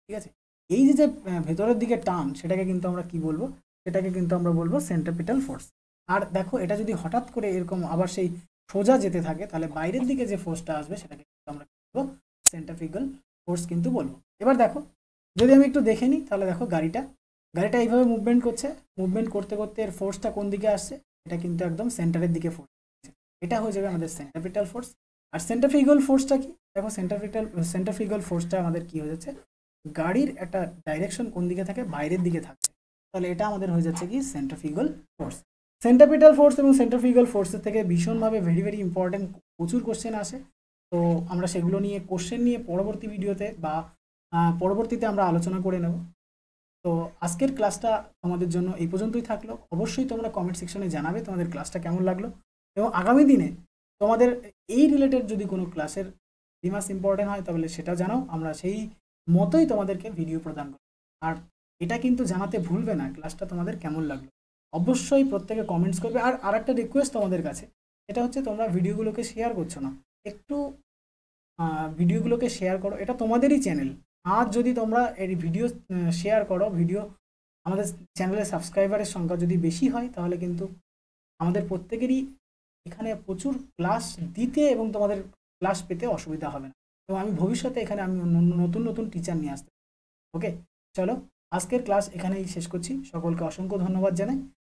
ঠিক আছে, এই যে ভেতরের দিকে টান, সেটাকে কিন্তু আমরা কি বলবো? সেটাকে কিন্তু আমরা বলবো সেন্ট্রিপিটাল ফোর্স। আর দেখো এটা যদি হঠাৎ করে এরকম আবার সেই সোজা যেতে থাকে, তাহলে বাইরের দিকে যে ফোর্সটা আসবে, সেটাকে কিন্তু আমরা বলবো সেন্ট্রিফিউগাল ফোর্স কিন্তু বলবো। এবার দেখো যদি আমি একটু দেখে নিই, তাহলে দেখো গাড়িটা এইভাবে মুভমেন্ট করছে, মুভমেন্ট করতে করতে এর ফোর্সটা কোন দিকে আসছে? এটা কিন্তু একদম সেন্টারের দিকে ফোর্স। এটা হয়ে যাবে আমাদের সেন্ট্রিপিটাল ফোর্স। আর সেন্ট্রিফিউগাল ফোর্সটা কি? দেখো সেন্ট্রিফিউগাল ফোর্সটা আমাদের কি হয়ে যাচ্ছে? গাড়ির একটা ডাইরেকশন কোন দিকে থাকে? বাইরের দিকে থাকে। তাহলে এটা আমাদের হয়ে যাচ্ছে কি? Centrifugal force. সেন্ট্রিপিটাল ফোর্স এবং সেন্ট্রিফিউগাল ফোর্সের থেকে ভীষণভাবে ভেরি ইম্পর্টেন্ট প্রচুর কোশ্চেন আসে। তো আমরা সেগুলো নিয়ে কোশ্চেন নিয়ে পরবর্তী ভিডিওতে বা পরবর্তীতে আমরা আলোচনা করে নেব। তো আজকের ক্লাসটা তোমাদের জন্য এই পর্যন্তই থাকলো। অবশ্যই তোমরা কমেন্ট সেকশনে জানাবে তোমাদের ক্লাসটা কেমন লাগলো, এবং আগামী দিনে তোমাদের এই রিলেটেড যদি কোনো ক্লাসের ফেমাস ইম্পর্টেন্ট হয়, তাহলে সেটা জানাও, আমরা সেই মতোই তোমাদেরকে ভিডিও প্রদান করব। আর এটা কিন্তু জানাতে ভুলবে না ক্লাসটা তোমাদের কেমন লাগলো। অবশ্যই প্রত্যেকে কমেন্টস করবে। আর আরেকটা রিকোয়েস্ট তোমাদের কাছে, এটা হচ্ছে তোমরা ভিডিওগুলোকে শেয়ার করছো না, একটু ভিডিওগুলোকে শেয়ার করো। এটা তোমাদেরই চ্যানেল। আর যদি তোমরা এই ভিডিও শেয়ার করো, আমাদের চ্যানেলের সাবস্ক্রাইবারের সংখ্যা যদি বেশি হয়, তাহলে কিন্তু আমাদের প্রত্যেকেরই এখানে প্রচুর ক্লাস দিতে এবং তোমাদের ক্লাস পেতে অসুবিধা হবে না। তো আমি ভবিষ্যতে এখানে আমি নতুন নতুন টিচার নিয়ে আসতে। ওকে, চলো আজকের ক্লাস এখানেই শেষ করছি। সকলকে অসংখ্য ধন্যবাদ জানাই।